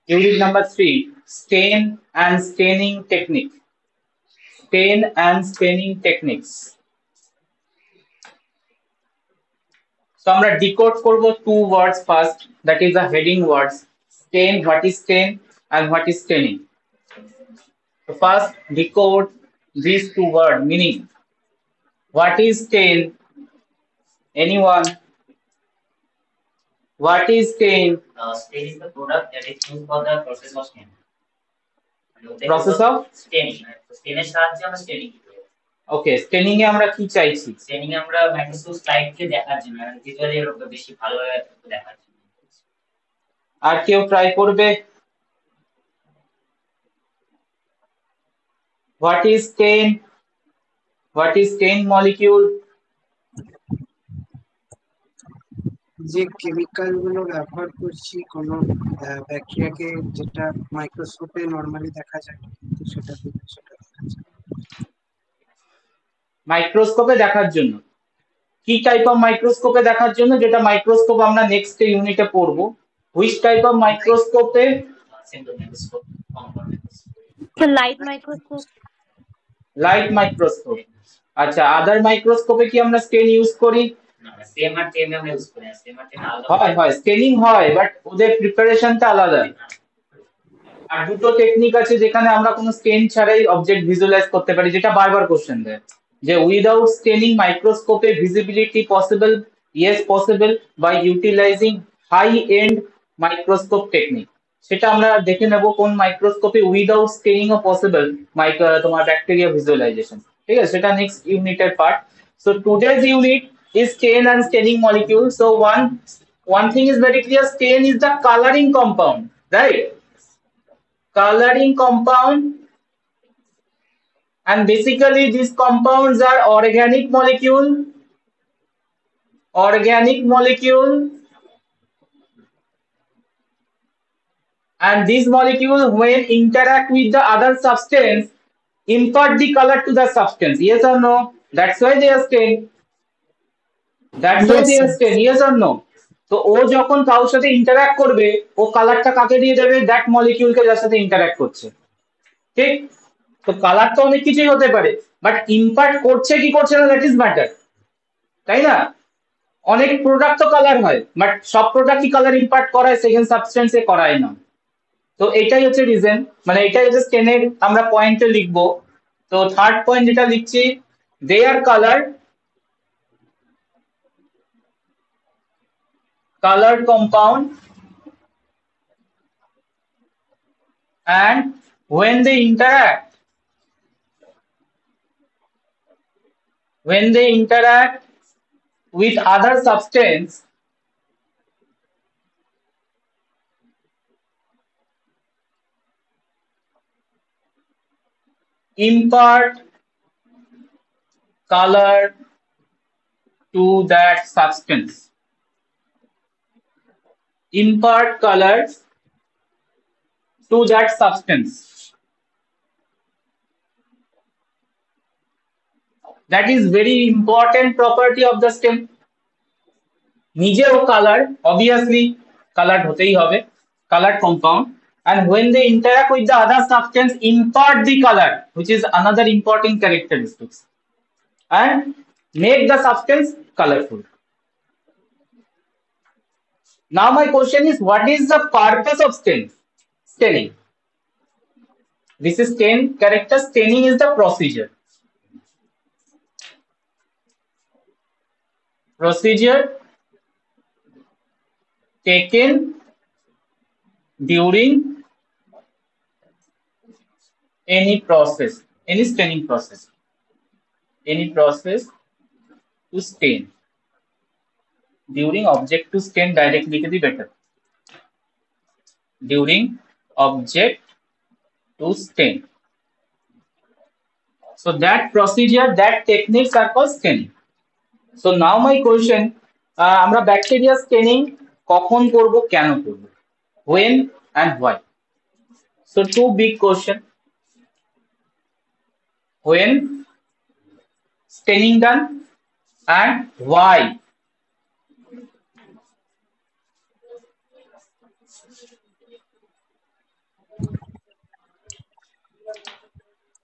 Unit number 3, stain and staining technique. Stain and staining techniques. So আমরা decode করব two words first, that is the heading words. Stain, what is stain and what is staining. So first decode these two words meaning. What is stain? Anyone? What is stain? Stain is the product that is used for the process of stain. Process of staining. স্টেনের সাহায্যে আমরা straining করি। ওকে, straining এ আমরা কি চাইছি? Straining এ আমরা microscope স্লাইডকে দেখার জন্য মানে ভিজুয়ালি বেশি ভালোভাবে দেখার জন্য। আর কেউ ট্রাই করবে? What is stain? What is stain molecule? যে কেমিক্যাল গুলো ব্যবহার করছি কোন ব্যাকটেরিয়াকে যেটা মাইক্রোস্কোপে নরমালি দেখা যায় কিন্তু সেটা দেখা যায় মাইক্রোস্কোপে দেখার জন্য। কি টাইপ অফ মাইক্রোস্কোপে দেখার জন্য? যেটা মাইক্রোস্কোপ আমরা নেক্সট ইউনিটে পড়বো। হুইচ টাইপ অফ মাইক্রোস্কোপে? Light microscope. Light microscope. আচ্ছা, আদার মাইক্রোস্কোপে কি আমরা স্টেন ইউজ করি? সেম আর টেম আমরা ইউজ করি। সেম আর টেম আলাদা হয় স্টেনিং হয়, বাট ওদের প্রিপারেশনটা আলাদা। আর দুটো টেকনিক আছে যেখানে আমরা কোনো স্টেন ছাড়াই অবজেক্ট ভিজুয়ালাইজ করতে পারি, যেটা বারবার কোশ্চেন দেয় যে উইদাউট স্টেনিং মাইক্রোস্কোপে visibility possible? Yes possible, by utilizing high end microscope technique. সেটা আমরা দেখে নেব কোন মাইক্রোস্কোপে উইদাউট স্টেনিং ও পসিবল তোমার ব্যাকটেরিয়া ভিজুয়ালাইজেশন। ঠিক আছে, সেটা নেক্সট ইউনিটের part. So today's unit is stain and staining molecule. So one thing is very clear: stain is the coloring compound, right? Coloring compound, and basically these compounds are organic molecule, and these molecules when interact with the other substance impart the color to the substance. Yes or no? That's why they are stain. That's why they are stain. Yes or no? তো ও যখন কারোর সাথে interact করবে, ও কালারটা কাকে দিয়ে দেবে? That মলিকিউলকে যার সাথে ইন্টারঅ্যাক্ট করছে। ঠিক? তো কালার তো অনেক কিছুই হতে পারে, বাট ইম্পার্ট করছে কি করছে না, দ্যাট ইজ ম্যাটার, তাই না? অনেক প্রোডাক্ট তো কালার হয়, বাট সব প্রোডাক্ট কি কালার ইম্পার্ট করায়? সেকেন্ড সাবস্টেন্সে করায় না। তো এটাই হচ্ছে রিজন, মানে এটাই হচ্ছে স্টেনের আমরা পয়েন্টে লিখবো। তো থার্ড পয়েন্ট যেটা লিখছি, দে আর colored compound, and when they interact with other substance, impart color to that substance. Impart colors to that substance. That is very important property of the stem. নিজেও কালার, obviously colored হতেই হবে, colored compound, and when they interact with the other substance impart the color, which is another important characteristics, and make the substance colorful. Now my question is, what is the purpose of staining? This is stain character. Staining is the procedure taken during any staining process to stain. During object to stain directly লিখে দি better. During object to stain. So that procedure, that techniques are called staining. So now my question, আমরা bacteria straining কখন করব, কেন করব, when and why? So two big question: when staining done and why.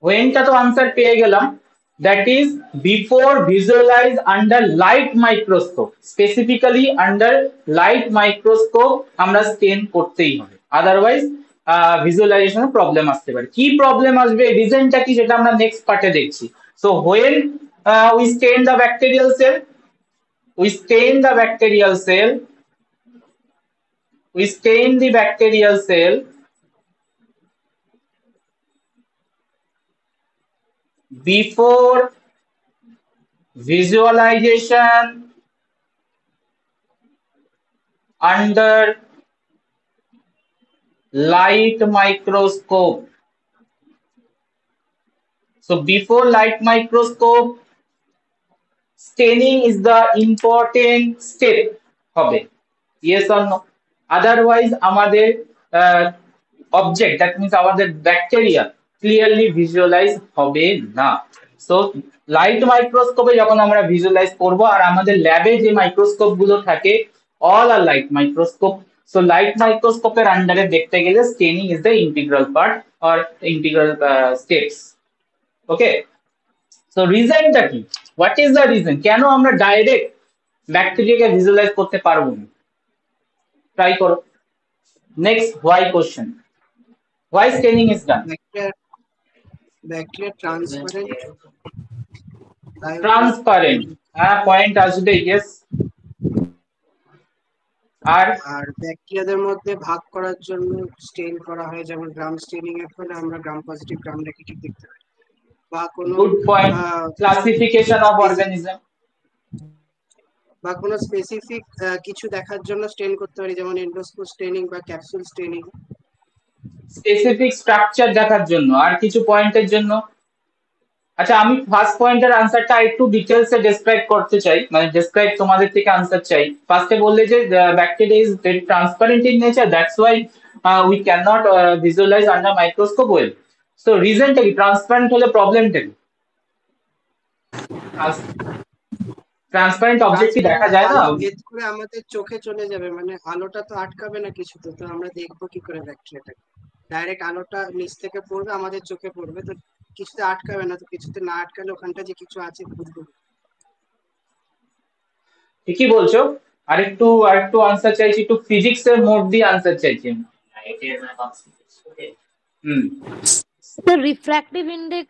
হোয়েনটা তো answer পেয়ে গেলাম, that is before visualize under light microscope, specifically under light microscope আমরা stain করতেই হবে, আদারওয়াইজ ভিজুয়ালাইজেশনে প্রবলেম আসতে পারে। কি প্রবলেম আসবে, রিজনটা কি, সেটা আমরা নেক্সট পার্টে দেখছি। So when we stain the bacterial cell, we stain the bacterial cell, we stain the bacterial cell before visualization under light microscope. So before light microscope, staining is the important step হবে, yes or no? Otherwise আমাদের object, that means আমাদের bacteria clearly visualise হবে না। So light মাইক্রোস্কোপে যখন আমরা visualise করব, আর আমাদের ল্যাবে যে মাইক্রোস্কোপ গুলো থাকে all are light microscope. So light মাইক্রোস্কোপের আন্ডারে দেখতে গেলে staining is the integral part or integral steps. Okay, so রিজনটা কি, হোয়াট ইজ দ্য রিজন, কেন আমরা ডাইরেক্ট ব্যাকটেরিয়াকে ভিজুয়ালাইজ করতে পারবো না? ট্রাই করো। Next, why question, why straining is done? Bacteria transparent, transparent, হ্যাঁ পয়েন্ট আসবে, ইয়েস। আর আর ব্যাকটেরিয়াদের মধ্যে ভাগ করার জন্য স্টেন করা হয়, যেমন গ্রাম স্টেনিং এর ফলে আমরা গ্রাম পজিটিভ গ্রাম নেগেটিভ দেখতে পাই, বা কোনো good point, classification of organism, বা কোনো স্পেসিফিক কিছু দেখার জন্য স্টেন করতে পারি, যেমন এন্ডোস্কোপ স্টেনিং বা ক্যাপসুল স্টেনিং। স্পেসিফিক স্ট্রাকচার দেখার জন্য, আর কিছু পয়েন্টের জন্য। আচ্ছা, আমি ফার্স্ট পয়েন্টের আনসারটা একটু ডিটেলসে ডেসক্রাইব করতে চাই, মানে ডেসক্রাইব তোমাদের থেকে আনসার চাই। ফার্স্টে বললে যে bacteria is very transparent in nature, that's why we can not visualize under microscope well. So রিজনটা কি, ট্রান্সপারেন্ট হলে প্রবলেমটা কি? ট্রান্সপারেন্ট অবজেক্ট কি দেখা যায় না? আলো ভেদ করে আমাদের চোখে চলে যাবে, মানে আলোটা তো আটকাবে না কিছুতে, তো আমরা দেখবো কি করে ব্যাকটেরিয়াটাকে? ডাইরেক্ট আলোটা নিচ থেকে পড়বে, আমাদের চোখে পড়বে, তো কিছুতে আটকাবে না, তো কিছুতে না আটকালে ওখানটা যে কিছু আছে বুঝবো। ঠিকই বলছো, আরেকটু আরেকটু আনসার চাইছি, একটু ফিজিক্স এর মোড দিয়ে আনসার চাইছি আমি। লাইটের মানে concentration. Hmm, The refractive index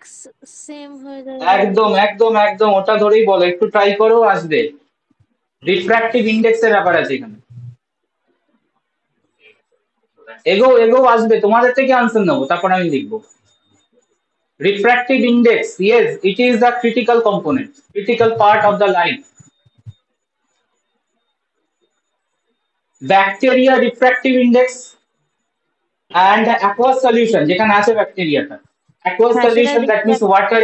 same হয়ে যায়। একদম একদম একদম ওটা ধরেই বলো, একটু ট্রাই করো, আসবে। রিফ্র্যাক্টিভ ইন্ডেক্সের ব্যাপার আছে এখানে, এগো এগো আসবে, তোমাদের থেকে আনসার নেবো, তারপর আমি লিখবো। Refractive index, yes, it is the critical component, critical part of the light. Bacteria refractive index and aqueous solution, যেখানে আছে ব্যাকটেরিয়াটা, aqueous হ্যাঁ, সেটা solution, that means water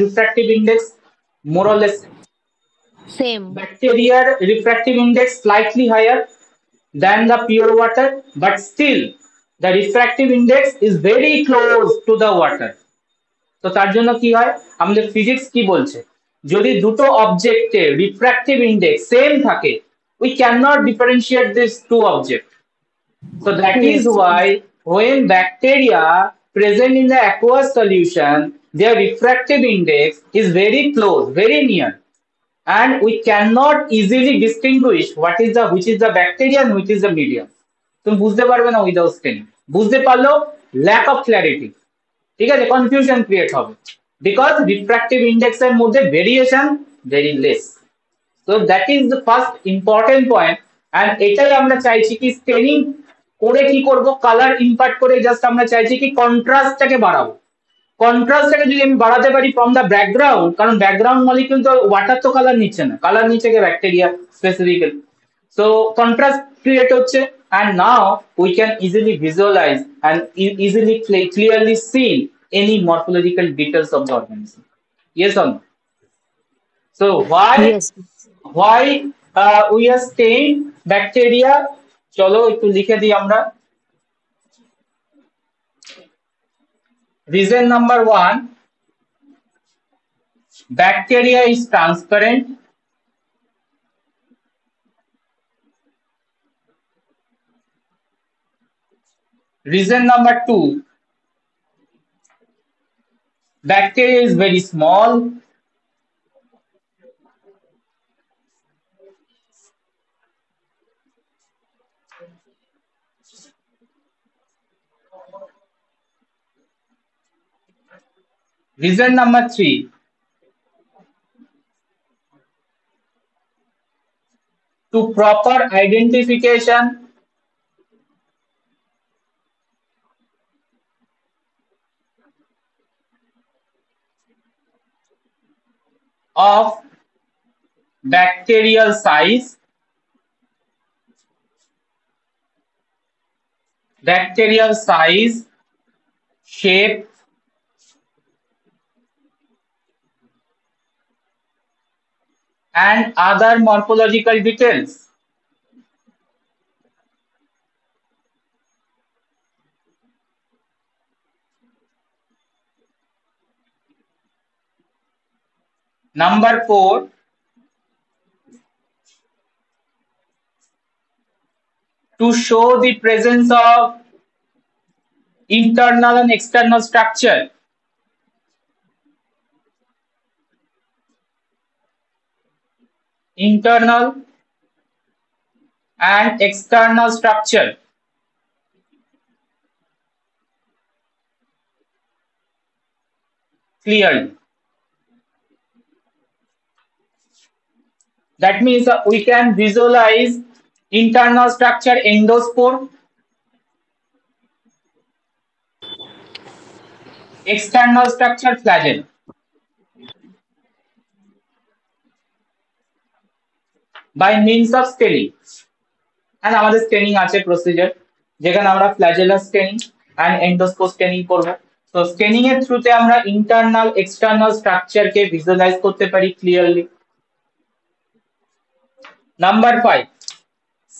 refractive index more or less same. bacteria refractive index slightly higher than the pure water, but still the refractive index is very close to the water. তো তার জন্য কি হয়, আমাদের physics কি বলছে, যদি দুটো অবজেক্টের রিফ্র্যাক্টিভ ইন্ডেক্স সেম থাকে, we cannot differentiate these two objects. So that is Yes. why when bacteria present in the aqueous solution, their refractive index is very close, very near, and we cannot easily distinguish which is the bacteria and which is the medium. তুমি বুঝতে পারবে না without straining, বুঝতে পারলেও lack of clarity, ঠিক আছে, confusion create হবে, because refractive index এর মধ্যে variation very less. So that is the first important point, and এটাই আমরা চাইছি কি স্টেনিং করে কি করব, কালার ইম্পার্ট করে জাস্ট আমরা চাইছি কি কন্ট্রাস্টটাকে বাড়াবো। কন্ট্রাস্টটাকে যদি আমি বাড়াতে পারি ফ্রম দ্য ব্যাকগ্রাউন্ড, কারণ ব্যাকগ্রাউন্ড মলিকিউল তো ওয়াটার তো কালার নিচ্ছে না, কালার নিচ্ছে কি bacteria specifically. So contrast create হচ্ছে, and now we can easily visualize and easily clearly see any morphological details of the organism. Yes or no? So Yes. why we are staying bacteria? চলো একটু লিখে দিই আমরা। Reason number 1, bacteria is transparent. Reason number 2, Bacteria is very small. Reason number 3, to proper identification of bacterial size, shape, and other morphological details. Number 4, to show the presence of internal and external structure. Internal and external structure clearly. That means we can visualize internal structure endospore, external structure flagellum. By means of staining. And আমাদের staining আছে procedure যেখানে আমরা flagellum staining and endoscope staining করব। তো staining এর থ্রুতে আমরা internal external structure কে visualize করতে পারি clearly. Number 5,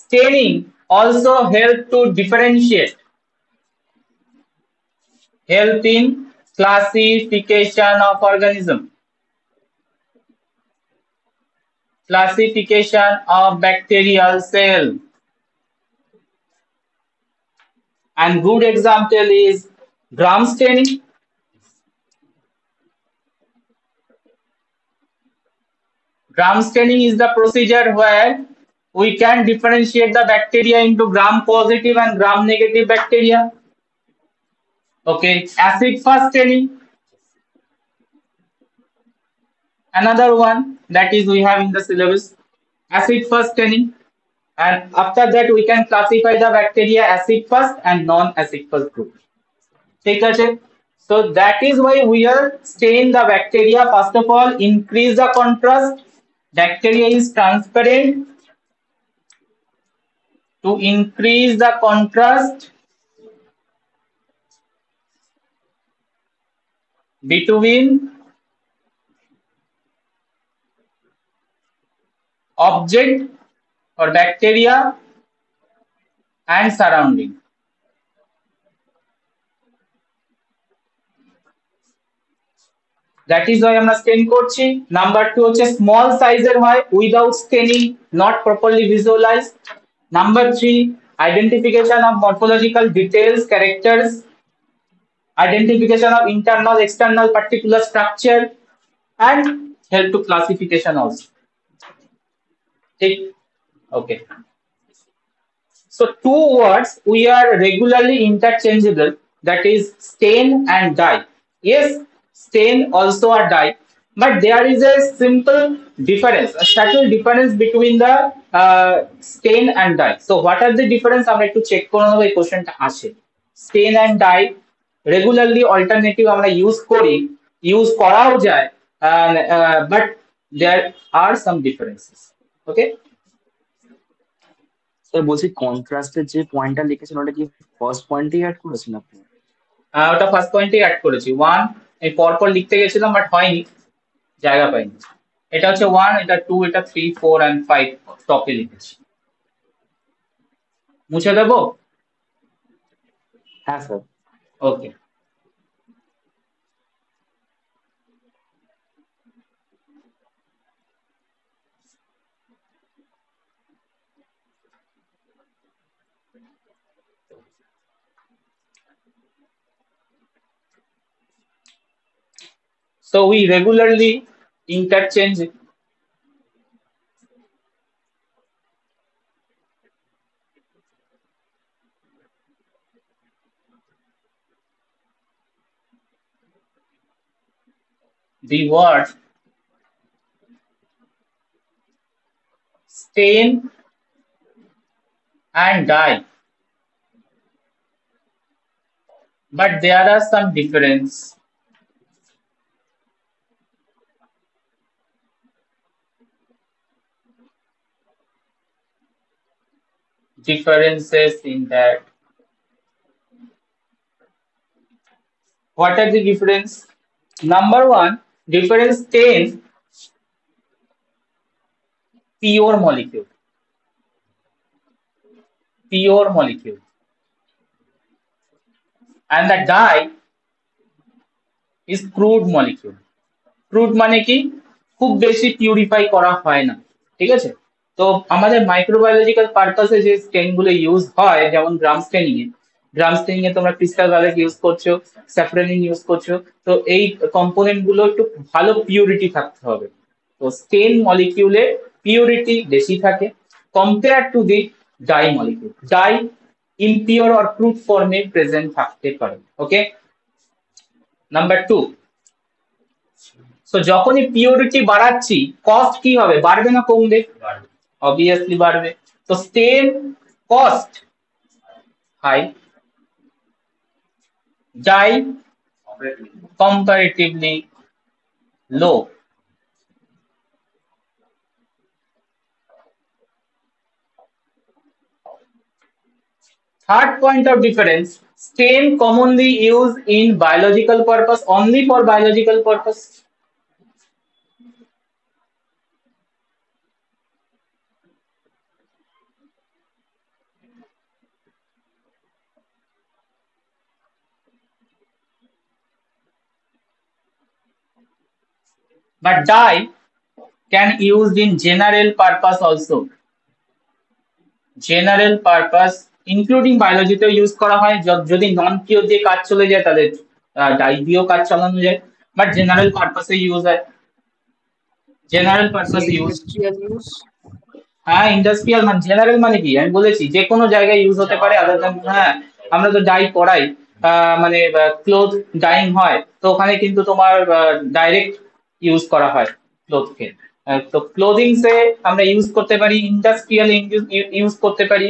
staining also help to differentiate, help in classification of organism, classification of bacterial cell. And good example is gram staining. Gram staining is the procedure where we can differentiate the bacteria into gram positive and gram negative bacteria. Okay, acid fast staining. Another one that is we have in the syllabus, acid fast staining. And after that we can classify the bacteria acid fast and non-acid fast group. ঠিক আছে? So that is why we are stain the bacteria. First of all, increase the contrast. Bacteria is transparent. To increase the contrast between object or bacteria and surrounding. That is why আমরা স্টেন করছি। Number 2 হচ্ছে small সাইজের হয় without staining, not properly visualized. Number 3, identification of morphological details, characters, identification of internal, external, particular structure, and help to classification also. ठीक? Okay. So two words we are regularly interchangeable, that is stain and dye. Yes, stain also a dye, but there is a simple difference, a subtle difference between the stain and dye. So what are the difference? আমরা একটু check করে নেব এই কোশ্চেনটা আসে। Stain and dye regularly alternative আমরা use করি, use করাও যায়, but there are some differences. Okay. Sir বলছি কন্ট্রাস্টের যে পয়েন্টটা লিখেছেন ওটা কি ফার্স্ট পয়েন্টেই অ্যাড করেছেন আপনি? ওটা ফার্স্ট পয়েন্টে অ্যাড করেছি। 1 এই পরপর লিখতে গেছিলাম বাট হয়নি, জায়গা পাইনি। এটা হচ্ছে 1, এটা 2, এটা 3, 4 and 5 টপে লিখেছি। মুছে দেবো? হ্যাঁ sir. Okay. So we regularly interchange the word stain and dye, but there are some differences in that. What are the difference? Number one, difference stain pure molecule, pure molecule, and the dye is crude molecule. Crude মানে কি, খুব বেশি purify করা হয় না, ঠিক আছে। তো আমাদের মাইক্রোবায়োলজিক্যাল পারপাসে যে স্টেন গুলো ইউজ হয়, যেমন গ্রাম স্টেনিং এ তোমরা ক্রিস্টাল ভ্যালেট ইউজ করছো, স্যাফরানিন ইউজ করছো, তো এই কম্পোনেন্ট গুলো একটু ভালো পিউরিটি থাকতে হবে। তো স্টেন মলিকিউলে পিউরিটি বেশি থাকে compare to the dye molecule. Dye impure or crude ফর্মে প্রেজেন্ট থাকতে পারে। ওকে, নাম্বার টু, তো যখনই পিউরিটি বাড়াচ্ছি কস্ট কি হবে, বাড়বে না কমবে? অবভিয়াসলি বাড়বে। তো স্টেন cost high, die comparatively low. Third point of difference, stain commonly used in biological purpose, only for biological purpose. But dye can used in general purpose also. General purpose including biology তে use করা হয়। যদি নন pure দিয়ে কাজ চলে যায় তাহলে die দিয়েও কাজ চালানো যায়, বাট জেনারেল পারপাসে ইউজ হয়। General purpose use, industrial use. হ্যাঁ ইন্ডাস্ট্রিয়াল মানে জেনারেল মানে কি আমি বলেছি যে কোনো জায়গায় ইউজ হতে পারে। আদার দ্যান, হ্যাঁ আমরা তো ডাই করাই, মানে ক্লোথ ডাইং হয়, তো ওখানে কিন্তু তোমার ডাইরেক্ট ইউজ করা হয় ক্লোথকে। তো ক্লোদিংস এ আমরা ইউজ করতে পারি, ইন্ডাস্ট্রিয়াল ইউজ করতে পারি।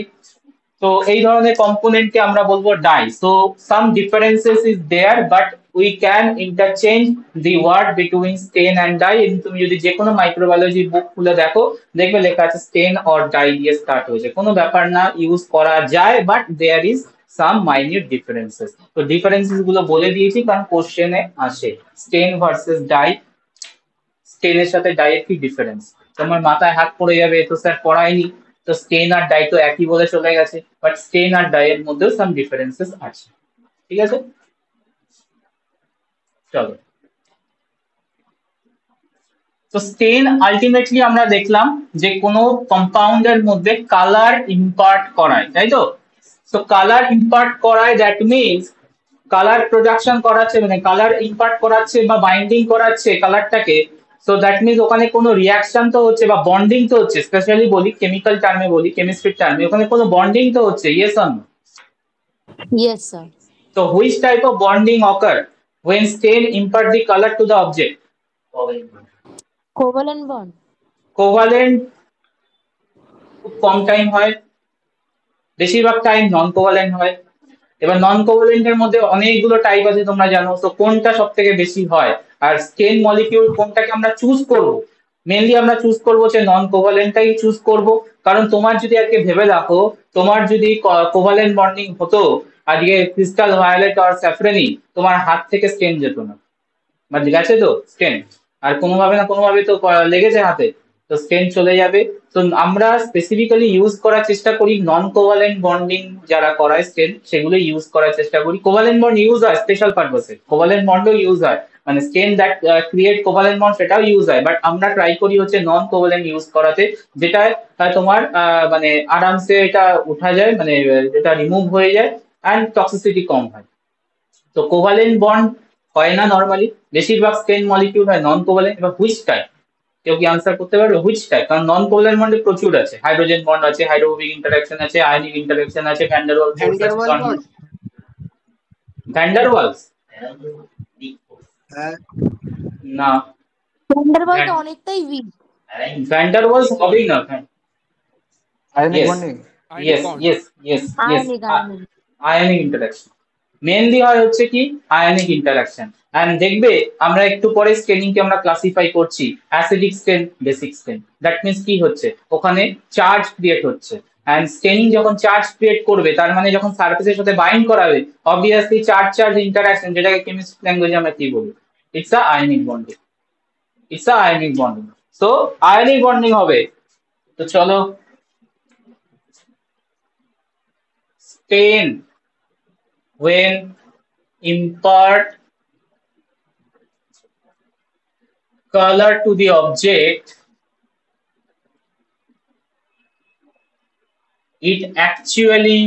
তো এই ধরনের কম্পোনেন্টকে আমরা বলবো dye. So some differences is there, but we can interchange the word between stain and dye. তুমি যদি যে কোনো মাইক্রোবায়োলজি বুক খুলে দেখো, দেখবে লেখা আছে স্টেন অর ডাই দিয়ে স্টার্ট হয়েছে, কোনো ব্যাপার না, ইউজ করা যায়, but there is some minute differences. তো ডিফারেন্সেস গুলো বলে দিয়েছি কারণ কোশ্চেনে আসে, স্টেন ভার্সেস ডাই, স্টেনের সাথে ডাই এর কি ডিফারেন্স। তোমার মাথায় হাত পড়ে যাবে, তো স্যার পড়ায়নি, তো স্টেন আর ডাই তো একই বলে চলে গেছে, বাট স্টেন আর ডাই এর মধ্যেও সাম ডিফারেন্সেস আছে, ঠিক আছে। চলো, তো স্টেন আলটিমেটলি আমরা দেখলাম যে কোনো কম্পাউন্ডের মধ্যে কালার ইম্পার্ট করায়, তাই তো। তো কালার ইম্পার্ট করায়, দ্যাট মিনস কালার প্রোডাকশন করাচ্ছে, মানে কালার ইম্পার্ট করাচ্ছে বা বাইন্ডিং করাচ্ছে কালারটাকে। সো দ্যাট মিনস ওখানে কোনো রিয়াকশন তো হচ্ছে বা বন্ডিং তো হচ্ছে, স্পেশালি বলি কেমিক্যাল টার্মে, বলি কেমিস্ট্রির টার্মে, ওখানে কোনো বন্ডিং তো হচ্ছে, yes or no? Yes, sir. So which type of bonding occur when stain impart the color to the object? Covalent bond. Covalent খুব কম টাইম হয়, বেশিরভাগ টাইম নন কোভালেন্ট হয়। এবার নন কোভালেন্টের মধ্যে অনেকগুলো টাইপ আছে তোমরা জানো, তো কোনটা সব থেকে বেশি হয় আর স্টেন মলিকিউল কোনটাকে আমরা চুজ করব, মেনলি আমরা চুজ করব যে নন কোভালেন্টটাই চুজ করব। কারণ তোমার যদি আজকে ভেবে দেখো, তোমার যদি কোভালেন্ট বন্ডিং হতো আজকে ক্রিস্টাল ভায়োলেট আর স্যাফরানি, তোমার হাত থেকে স্টেন যেত না, মানে গেছে তো স্টেন, আর কোনোভাবে না কোনোভাবে তো লেগেছে হাতে, তো স্টেন চলে যাবে। তো আমরা স্পেসিফিক্যালি ইউজ করার চেষ্টা করি নন কোভালেন্ট বন্ডিং যারা করায় স্টেন, সেগুলো ইউজ করার চেষ্টা করি। কোভালেন্ট বন্ড ইউজ হয় স্পেশাল পারপাসে, কোভালেন্ট বন্ডও ইউজ হয়, মানে স্টেন দ্যাট ক্রিয়েট কোভালেন্ট বন্ড সেটাও ইউজ হয়, বাট আমরা ট্রাই করি হচ্ছে নন কোভালেন্ট ইউজ করাতে, যেটা তোমার মানে আরামসে এটা উঠা যায়, মানে যেটা রিমুভ হয়ে যায় অ্যান্ড টক্সিসিটি কম হয়। তো কোভালেন্ট বন্ড হয় না নরমালি, বেশিরভাগ স্টেন মলিকিউল হয় নন কোভালেন্ট। এবার হুইচ টাইপ, কেউ কি আনসার করতে পারবে হুইচ টাইপ? কারণ নন কোভালেন্ট বন্ডে প্রচুর আছে, হাইড্রোজেন বন্ড আছে, হাইড্রোফোবিক ইন্টারঅ্যাকশন আছে, আয়নিক ইন্টারঅ্যাকশন আছে, ভ্যান ডার ওয়াল ফোর্স আছে। Van der Waal bond. Van der Waals হ্যাঁ, না, ভ্যান্ডারওয়াল তো অনেকটাই উইক। ভ্যান ডার ওয়ালস হবেই না। Ionic Yes, bonding. Ionic bond. yes. Ionic Ionic interaction. Mainly হয় হচ্ছে কি আয়নিক ইন্টারাকশন। এন্ড দেখবে আমরা একটু পরে স্টেনিং কে আমরা ক্লাসিফাই করছি acidic stain, basic stain. That means কি হচ্ছে, ওখানে চার্জ ক্রিয়েট হচ্ছে। এন্ড স্টেনিং যখন চার্জ ক্রিয়েট করবে, তার মানে যখন সারফেসের সাথে বাইন্ড করাবে, অবভিয়াসলি চার্জ চার্জ ইন্টারাকশন, যেটাকে কেমিস্ট্রি ল্যাঙ্গুয়েজে আমরা কি বলি, it's a ionic bonding. It's a ionic bonding. So ionic bonding হবে। তো চলো, stain when impart color to the object, it actually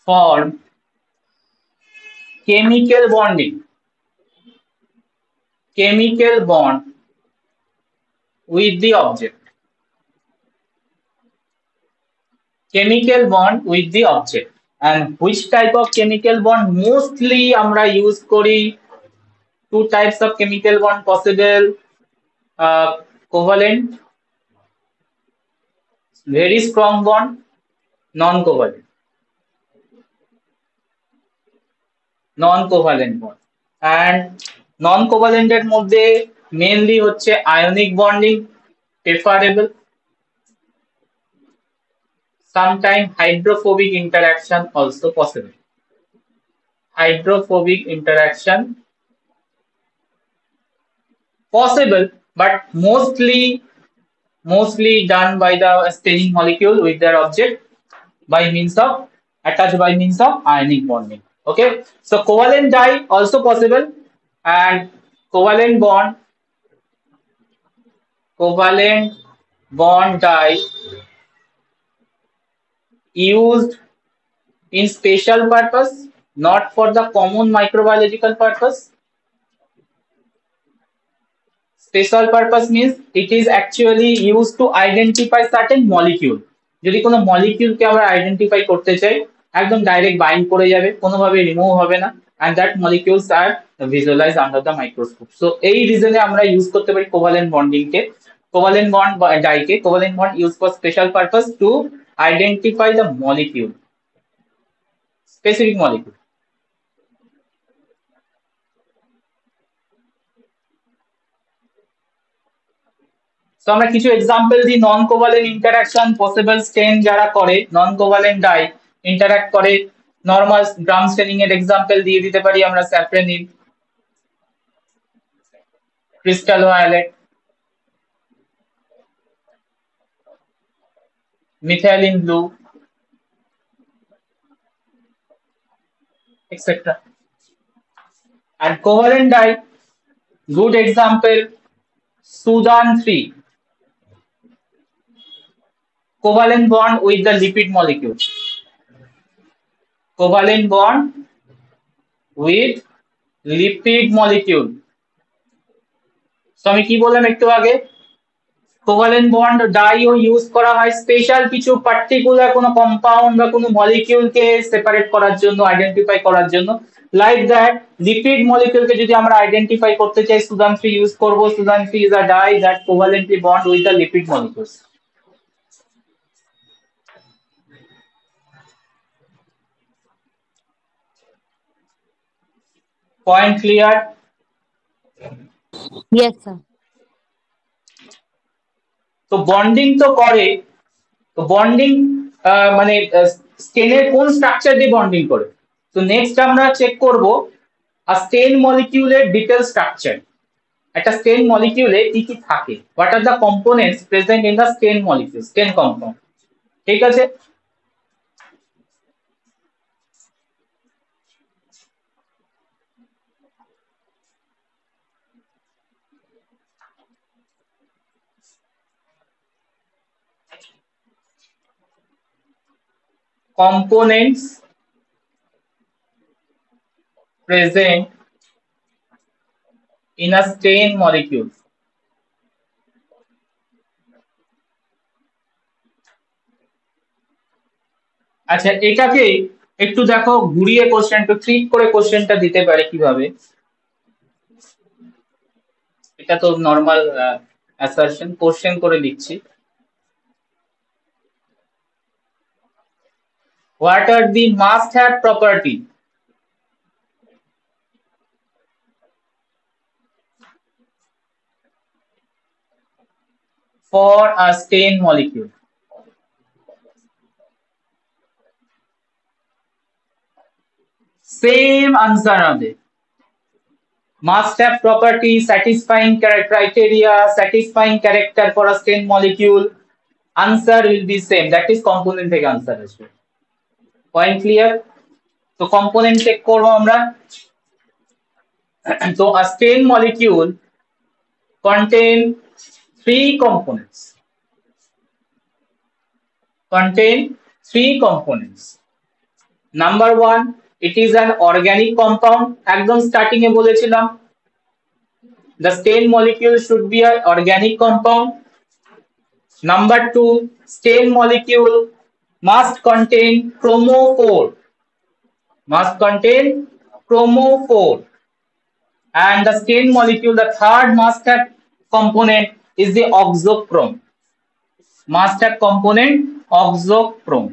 form chemical bonding, chemical bond with the object, chemical bond with the object. And which type of chemical bond mostly আমরা use করি? Two types of chemical bond possible, covalent, very strong bond, non-covalent, non-covalent bond. And non-covalent এর মধ্যে mainly হচ্ছে ionic bonding preferable, sometimes hydrophobic interaction also possible. Hydrophobic interaction possible, but mostly done by the staining molecule with their object by means of attached by means of ionic bonding. Okay, so covalent dye also possible, and covalent bond dye used in special purpose, not for the common microbiological purpose. Special purpose means it is actually used to identify certain molecule. যদি কোনো মলিকিউলকে আমরা identify করতে চাই, একদম direct bind করে যাবে, কোনোভাবে remove হবে না, and that molecules are visualized under the microscope. So এই রিজনে আমরা ইউজ করতে পারি কোভালেন্ট বন্ডিং কে, কোভালেন্ট বন্ড ডাই কে। Covalent bond use for special purpose to identify the molecule, specific molecule. তো আমরা কিছু এক্সাম্পল দিই non covalent interaction possible stain যারা করে, নন কোভালেন্ট ডাই ইন্টারঅ্যাক্ট করে। নরমাল গ্রাম স্টেনিং এর এক্সাম্পল দিয়ে দিতে পারি আমরা safranin, crystal violet, methylene blue, etc. And covalent dye, good example, Sudan 3, covalent bond with the lipid molecule, covalent bond with lipid molecule. So আমি কি বললাম একটু আগে, কোভালেন্ট বন্ড ডাইও ইউজ করা হয় স্পেশাল কিছু পার্টিকুলার কোনো কম্পাউন্ড বা কোনো মলিকিউলকে সেপারেট করার জন্য, আইডেন্টিফাই করার জন্য। লাইক দ্যাট লিপিড মলিকিউলকে যদি আমরা আইডেন্টিফাই করতে চাই, সুদান 3 ইউজ করব। Sudan 3 is a dye that covalently bond with the lipid molecules. Point clear? Yes sir. তো বন্ডিং তো করে, তো বন্ডিং মানে স্টেনের কোন স্ট্রাকচার দিয়ে বন্ডিং করে। তো নেক্সট আমরা চেক করব স্টেন মলিকিউলের ডিটেল স্ট্রাকচার। একটা স্টেন মলিকিউলে কি কি থাকে, what are the components present in the stain molecule, stain compound. ঠিক আছে, components present in a stain molecule. আচ্ছা, এটাকে একটু দেখো ঘুরিয়ে কোশ্চেন, একটু ট্রিক করে কোশ্চেনটা দিতে পারে কিভাবে। এটা তো নর্মাল অ্যাসারশন, কোশ্চেন করে লিখছি। What are the must-have property for a stain molecule? Same answer হবে। Must have property, satisfying criteria, satisfying character for a stain molecule. Answer will be same. That is component থেকে answer আসবে। Point clear? তো component check করবো আমরা। So a stain molecule contain three components. Number one, it is an organic compound. একদম starting এ বলেছিলাম the stain molecule should be an organic compound. Number two, stain molecule must contain chromophore. And the stain molecule, the third must have component is the oxochrome. Must have component oxochrome.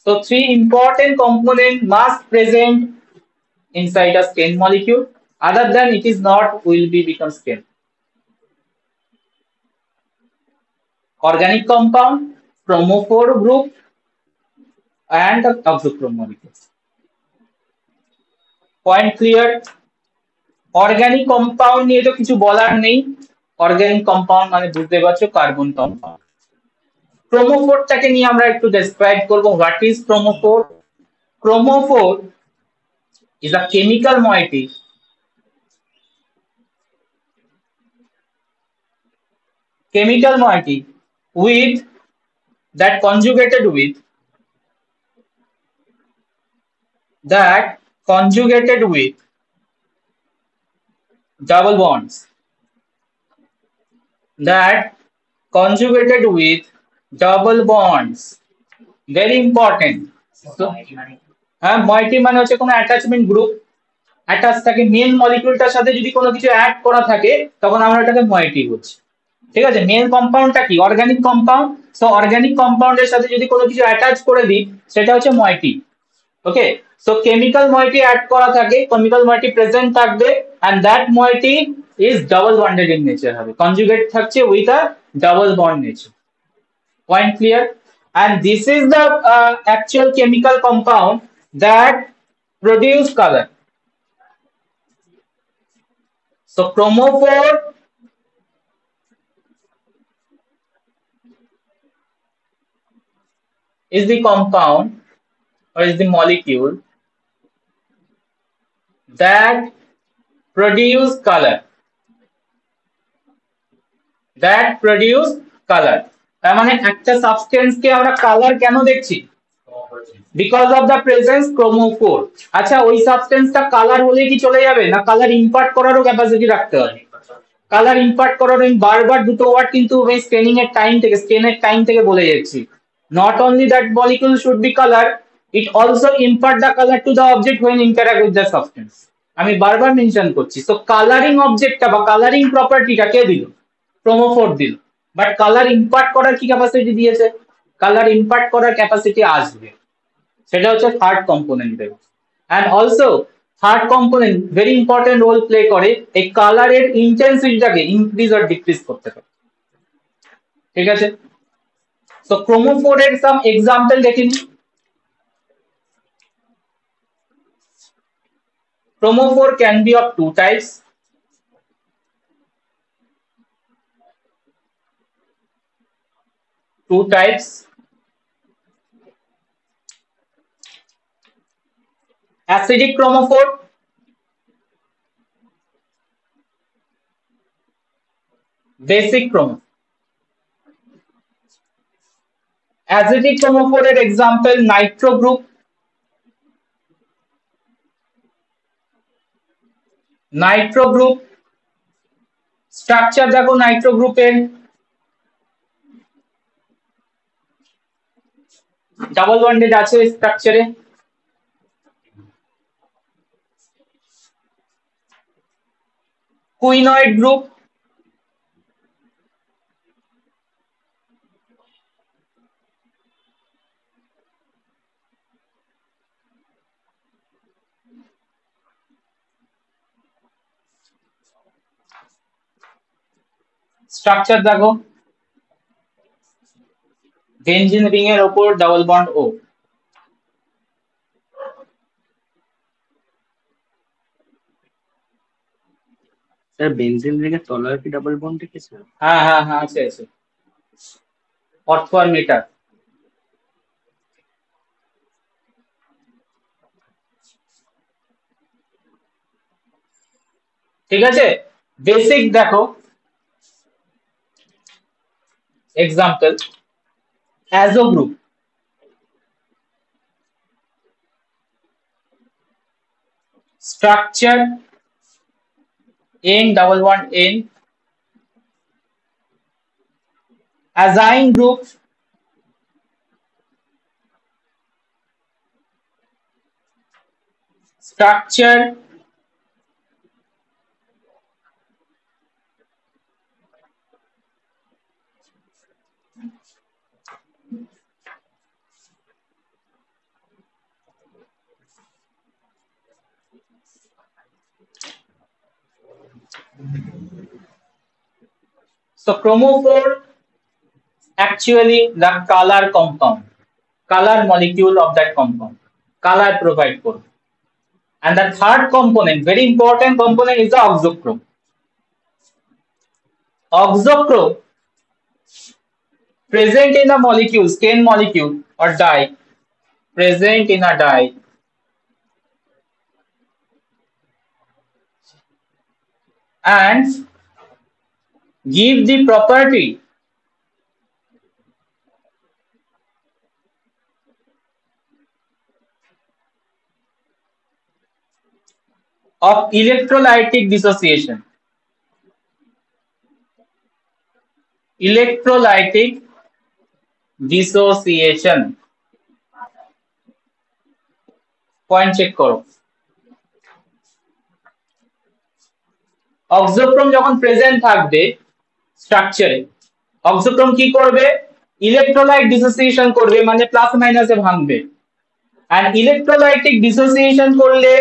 So three important components must present inside a stain molecule. Other than it is not, will be become stain. Organic compound, chromophore group, and the oxochrome molecules. Point clear? Organic compound নিয়ে তো কিছু বলার নেই। Organic compound মানে বুঝতে পারছো carbon compound. ক্রোমোফোরটাকে নিয়ে আমরা একটু ডেসক্রাইব করব। What is chromophore? Chromophore is a chemical moiety with that conjugated with double bonds, very important. So হ্যাঁ, moiety মানে হচ্ছে কোনো অ্যাটাচমেন্ট গ্রুপ অ্যাটাচ থাকে মেন মলিকিউলটার সাথে। যদি কোনো কিছু অ্যাড করা থাকে তখন আমরা এটাকে moiety বলছি। ঠিক আছে, মেন কম্পাউন্ডটা কি? Organic compound. সো অর্গানিক কম্পাউন্ডের সাথে যদি কোনো কিছু অ্যাটাচ করে দিই সেটা হচ্ছে moiety। ওকে, সো কেমিক্যাল moiety অ্যাড করা থাকে, কেমিক্যাল moiety প্রেজেন্ট থাকবে, and that moiety is double bonded in nature হবে, কনজুগেট থাকছে with a double bond nature. Point clear? And this is the actual chemical compound that produce color. So chromophore is the compound or is the molecule that produce color. তার মানে একটা substance কে আমরা colour কেন দেখছি? Because of the presence chromophore. আচ্ছা, ওই সাবস্টেন্সটা colour হলে কি চলে যাবে না? কালার ইম্পার্ট করারও ক্যাপাসিটি রাখতে হবে। কালার ইম্পার্ট করার আমি বারবার দুটো ওয়ার্ড কিন্তু স্টেনিং এর টাইম থেকে বলে যাচ্ছি। Not only that molecule should be color, it also impart the color to the object when interact with the substance. আমি বারবার মেনশন করছি। তো কালারিং অবজেক্টটা বা কালারিং প্রপার্টিটা কে দিল? ক্রোমোফোর দিল। বাট কালার ইম্পার্ট করার কি ক্যাপাসিটি দিয়েছে? কালার ইম্পার্ট করার ক্যাপাসিটি আসবে, সেটা হচ্ছে থার্ড কম্পোনেন্ট দেবে। And also third component very important role play করে এই কালারের ইন্টেন্সিটিটাকে ইনক্রিজ আর ডিক্রিজ করতে পারে। ঠিক আছে, তো ক্রোমোফোরের সাম এক্সাম্পল দেখে নিই। Chromophore can be of two types. Acidic chromophore, basic chromophore. Acidic chromophore এর example nitro group, Nitro group structure দেখো নাইট্রো গ্রুপের ডাবল বন্ডেড আছে স্ট্রাকচারে। কুইনয়েড গ্রুপ স্ট্রাকচার দেখো বেনজিন রিং এর উপর ডাবল বন্ড ও। স্যার বেনজিন রিং এর তলায় কি ডাবল বন্ড রেখেছে? হ্যাঁ হ্যাঁ হ্যাঁ আছে আছে। অর্থ আর মিটার। ঠিক আছে, বেসিক দেখো example azo group structure N double bond N, azine group structure so chromophore actually the color compound, color molecule of that compound, color provide for. And the third component, very important component, is the oxochrome. Oxochrome present in a molecule, stain molecule or dye, present in a dye and give the property of electrolytic dissociation. Electrolytic dissociation. Point check করো। অক্সোক্রোম যখন present থাকবে স্ট্রাকচারে, অক্সোক্রোম কি করবে? Electrolyte dissociation করবে, মানে plus মাইনাসে ভাঙবে। আর electrolytic dissociation করলে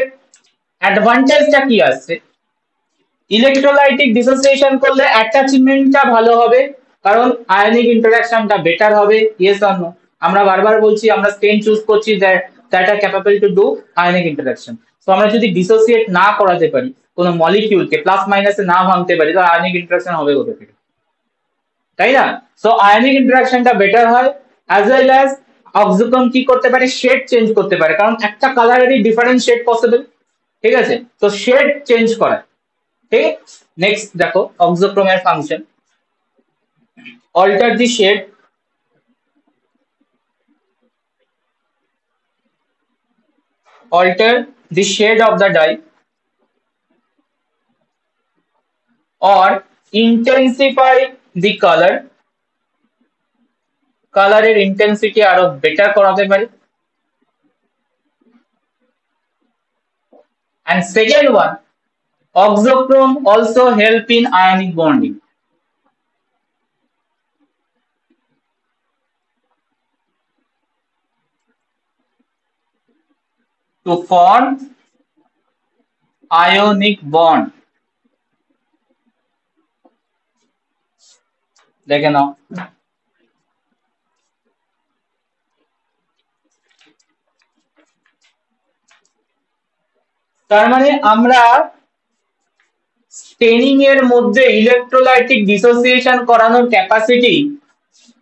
অ্যাডভান্টেজটা কি আছে? ইলেকট্রোলাইটিক ডিসোসিয়েশন করলে অ্যাটাচমেন্টটা ভালো হবে, কারণ আয়নিক ইন্টারঅ্যাকশনটা বেটার হবে। Yes or no? আমরা বারবার বলছি আমরা স্টেন চুজ করছি that are capable to do ionic interaction. তো আমরা যদি ডিসোসিয়েট না করাতে পারি, কোনো মলিকিউলকে প্লাস মাইনাসে না ভাঙতে পারি, তো আয়নিক ইন্টারঅ্যাকশন হবে কোথা থেকে? তাই না? সো আয়নিক ইন্টারঅ্যাকশনটা বেটার হয়, অ্যাজ ওয়েল অ্যাজ অক্সোক্রোম কি করতে পারে? শেড চেঞ্জ করতে পারে, কারণ একটা কালারেরই ডিফারেন্ট শেড পসিবল। ঠিক আছে, তো শেড চেঞ্জ করা। ঠিক, নেক্সট দেখো অক্সোক্রোমের function, alter the shade, alter the shade of the dye or intensify the color, কালারের ইন্টেন্সিটি আরো বেটার করাতে পারে। And second one, oxochrome also help in ionic bonding. To form ionic bond. দেখে নাও, তার মানে আমরা স্টেনিং এর মধ্যে ইলেকট্রোলাইটিক ডিসোসিয়েশন করানোর capacity,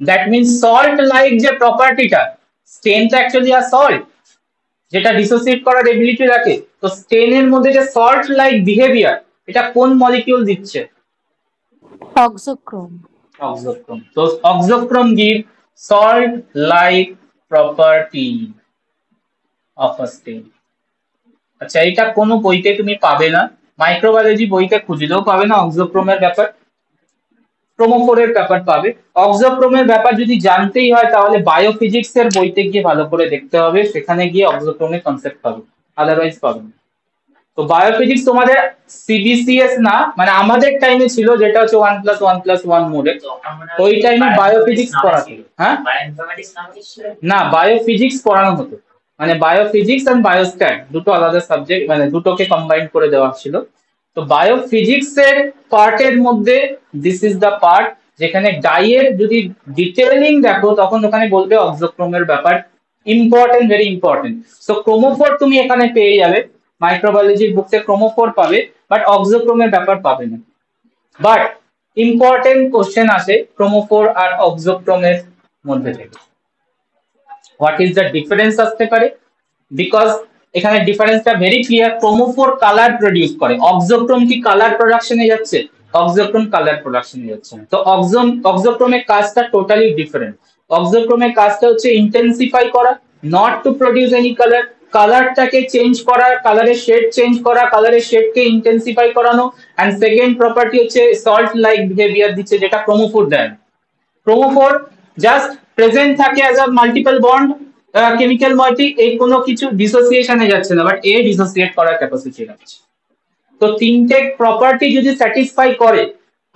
that means salt like যে প্রপার্টিটা, স্টেন তো অ্যাকচুয়ালি আর সল্ট, যেটা ডিসোসিয়েট করার এবিলিটি রাখে। তো স্টেনের মধ্যে যে সল্ট লাইক বিহেভিয়ার, এটা কোন মলিকিউল দিচ্ছে? oxochrome. Oxochrome. So oxochrome give salt like property of a stain. আচ্ছা, এটা কোনো বইতে তুমি পাবে না, মাইক্রোবায়োলজি বইতে খুঁজলেও পাবে না অক্সোক্রোমের ব্যাপার, ক্রোমোফোরের ব্যাপার পাবে। অক্সোক্রোমের ব্যাপার যদি জানতেই হয় তাহলে বায়োফিজিক্স এর বইতে গিয়ে ভালো করে দেখতে হবে, সেখানে গিয়ে অক্সোক্রোমের কনসেপ্ট পাবে, আদারওয়াইজ পাবে না। তো বায়োফিজিক্স তোমাদের সিবিসিএস না, মানে আমাদের টাইমে ছিল যেটা হচ্ছে 1+1+1 মোডে, ওই টাইমে বায়োফিজিক্স পড়াতো। হ্যাঁ, না বায়োফিজিক্স পড়ানো হতো, মানে বায়োফিজিক্স এন্ড বায়োস্ট্যাট দুটো আলাদা সাবজেক্ট, মানে দুটোকে কম্বাইন করে দেওয়া ছিল। তো বায়োফিজিক্স এর পার্টের মধ্যে দিস ইজ দ্য পার্ট যেখানে ডাইয়ের যদি ডিটেইলিং দেখো তখন ওখানে বলবে অক্সোক্রোমের ব্যাপার ইম্পর্টেন্ট, ভেরি ইম্পর্টেন্ট। সো ক্রোমোফোর তুমি এখানে পেয়ে যাবে, মাইক্রোবায়োলজির বুকতে ক্রোমোফোর পাবে, বাট অক্সোক্রোমের ব্যাপার পাবে না। বাট ইম্পর্টেন্ট কোশ্চেন আসে ক্রোমোফোর আর অক্সোক্রোমের মধ্যে থেকে, হোয়াট ইজ দ্য ডিফারেন্স আসতে পারে, বিকজ এখানে ডিফারেন্সটা ভেরি ক্লিয়ার। ক্রোমোফোর কালার প্রডিউস করে, অক্সোক্রোম কি কালার প্রোডাকশনে যাচ্ছে? অক্সোক্রোম কালার প্রোডাকশনে যাচ্ছে না। তো অক্সোক্রোমের কাজটা টোটালি ডিফারেন্ট। অক্সোক্রোমের কাজটা হচ্ছে ইন্টেন্সিফাই করা, not to produce any colour, কালারটাকে চেঞ্জ করা, কালারের শেড চেঞ্জ করা, কালারের শেডকে ইন্টেন্সিফাই করানো। অ্যান্ড সেকেন্ড প্রপার্টি হচ্ছে সল্ট লাইক বিহেভিয়ার দিচ্ছে, যেটা ক্রোমোফোর দেয়। ক্রোমোফোর জাস্ট প্রেজেন্ট থাকে as a multiple bond chemical moiety, এই কোনো কিছু ডিসোসিয়েশনে যাচ্ছে না, বাট এ ডিসোসিয়েট করার ক্যাপাসিটি রাখছে। তো তিনটে প্রপার্টি যদি স্যাটিসফাই করে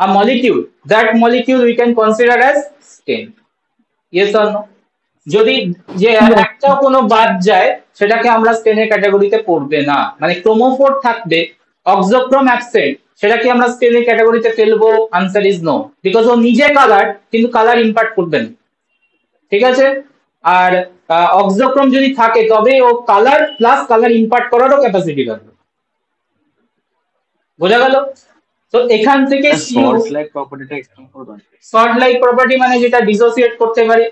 a molecule, that molecule we can consider as stain. Yes or no? যদি যে একটাও কোনো বাদ যায় সেটাকে আমরা স্টেনের ক্যাটাগরিতে পড়বে না, মানে ক্রোমোফোর থাকবে অক্সোক্রোম অ্যাবসেন্ট, সেটা কি আমরা স্টেনের ক্যাটাগরিতে ফেলবো? আনসার ইজ নো, বিকজ ও নিজে কালার কিন্তু কালার ইম্পার্ট করবে না, ঠিক আছে? আর অক্সোক্রোম যদি থাকে তবে ও কালার প্লাস কালার ইম্পার্ট করারও ক্যাপাসিটি রাখবে। বোঝা গেল? তো এখান থেকে সল্ট লাইক প্রপার্টিটা এক্সপ্লেইন করবেন? সল্ট লাইক প্রপার্টি মানে যেটা ডিসোসিয়েট করতে পারে,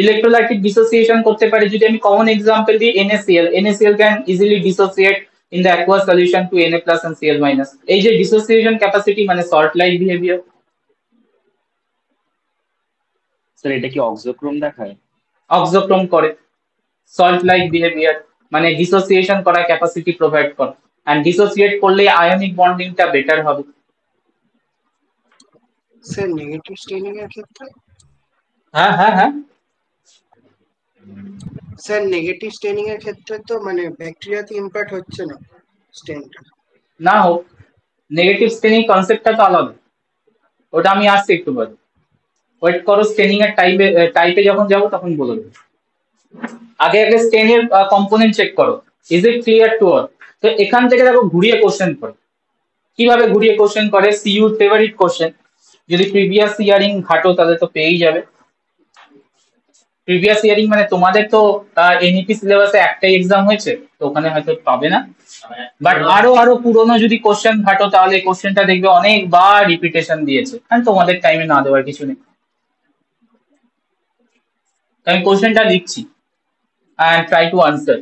ইলেকট্রোলাইটিক ডিসোসিয়েশন করতে পারে। যদি আমি কমন এক্সাম্পল দিই, NaCl can easily dissociate in the aqueous solution to Na+ and Cl-। এই যে ডিসোসিয়েশন ক্যাপাসিটি মানে সল্ট লাইক বিহেভিয়ার। স্যার এটা কি অক্সোক্রোম দেখায়? অক্সোক্রোম করে সল্ট লাইক বিহেভিয়ার, মানে ডিসোসিয়েশন করার ক্যাপাসিটি প্রোভাইড করে, এন্ড ডিসোসিয়েট করলে আয়নিক বন্ডিংটা বেটার হবে। স্যার নেগেটিভ স্টেনিং এর ক্ষেত্রে, হ্যাঁ হ্যাঁ হ্যাঁ, স্যার নেগেটিভ স্টেনিং এর ক্ষেত্রে তো মানে ব্যাকটেরিয়াতে ইম্প্যাক্ট হচ্ছে না স্টেনটা। না হোক, নেগেটিভ স্টেনিং কনসেপ্টটা তো আলাদা, ওটা আমি আসছি একটু পরে। ওয়েট করো, স্টেনিং এর টাইপে যখন যাবো তখন বলে দেবো। আগে আগে স্টেনের কম্পোনেন্ট চেক করো, is it clear to all? তো এখান থেকে দেখো ঘুরিয়ে কোশ্চেন করে, কিভাবে ঘুরিয়ে কোশ্চেন করে, সিইউ ফেভারিট কোশ্চেন। যদি প্রিভিয়াস ইয়ারিং ঘাটো তাহলে তো পেয়েই যাবে। প্রিভিয়াস ইয়ারিং মানে তোমাদের তো এনইপি সিলেবাসে একটাই এক্সাম হয়েছে, তো ওখানে হয়তো পাবে না, বাট আরো পুরোনো যদি কোশ্চেন ঘাটো তাহলে কোশ্চেনটা দেখবে অনেকবার রিপিটেশন দিয়েছে, কারণ তোমাদের টাইমে না দেওয়ার কিছু নেই। আমি কোশ্চেনটা লিখছি and try to answer,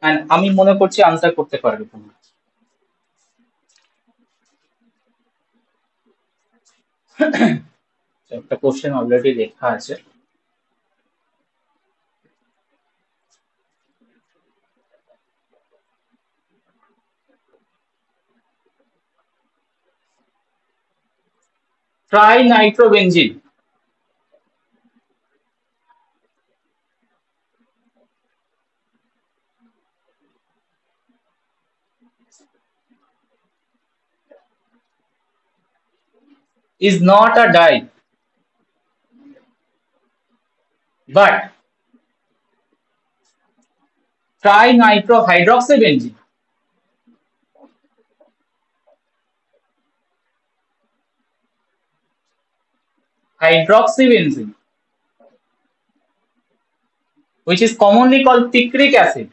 and আমি মনে করছি আনসার করতে পারবে তোমরা। একটা কোশ্চেন অলরেডি লেখা আছে। Trinitrobenzene is not a dye, but trinitrohydroxybenzene which is commonly called picric acid,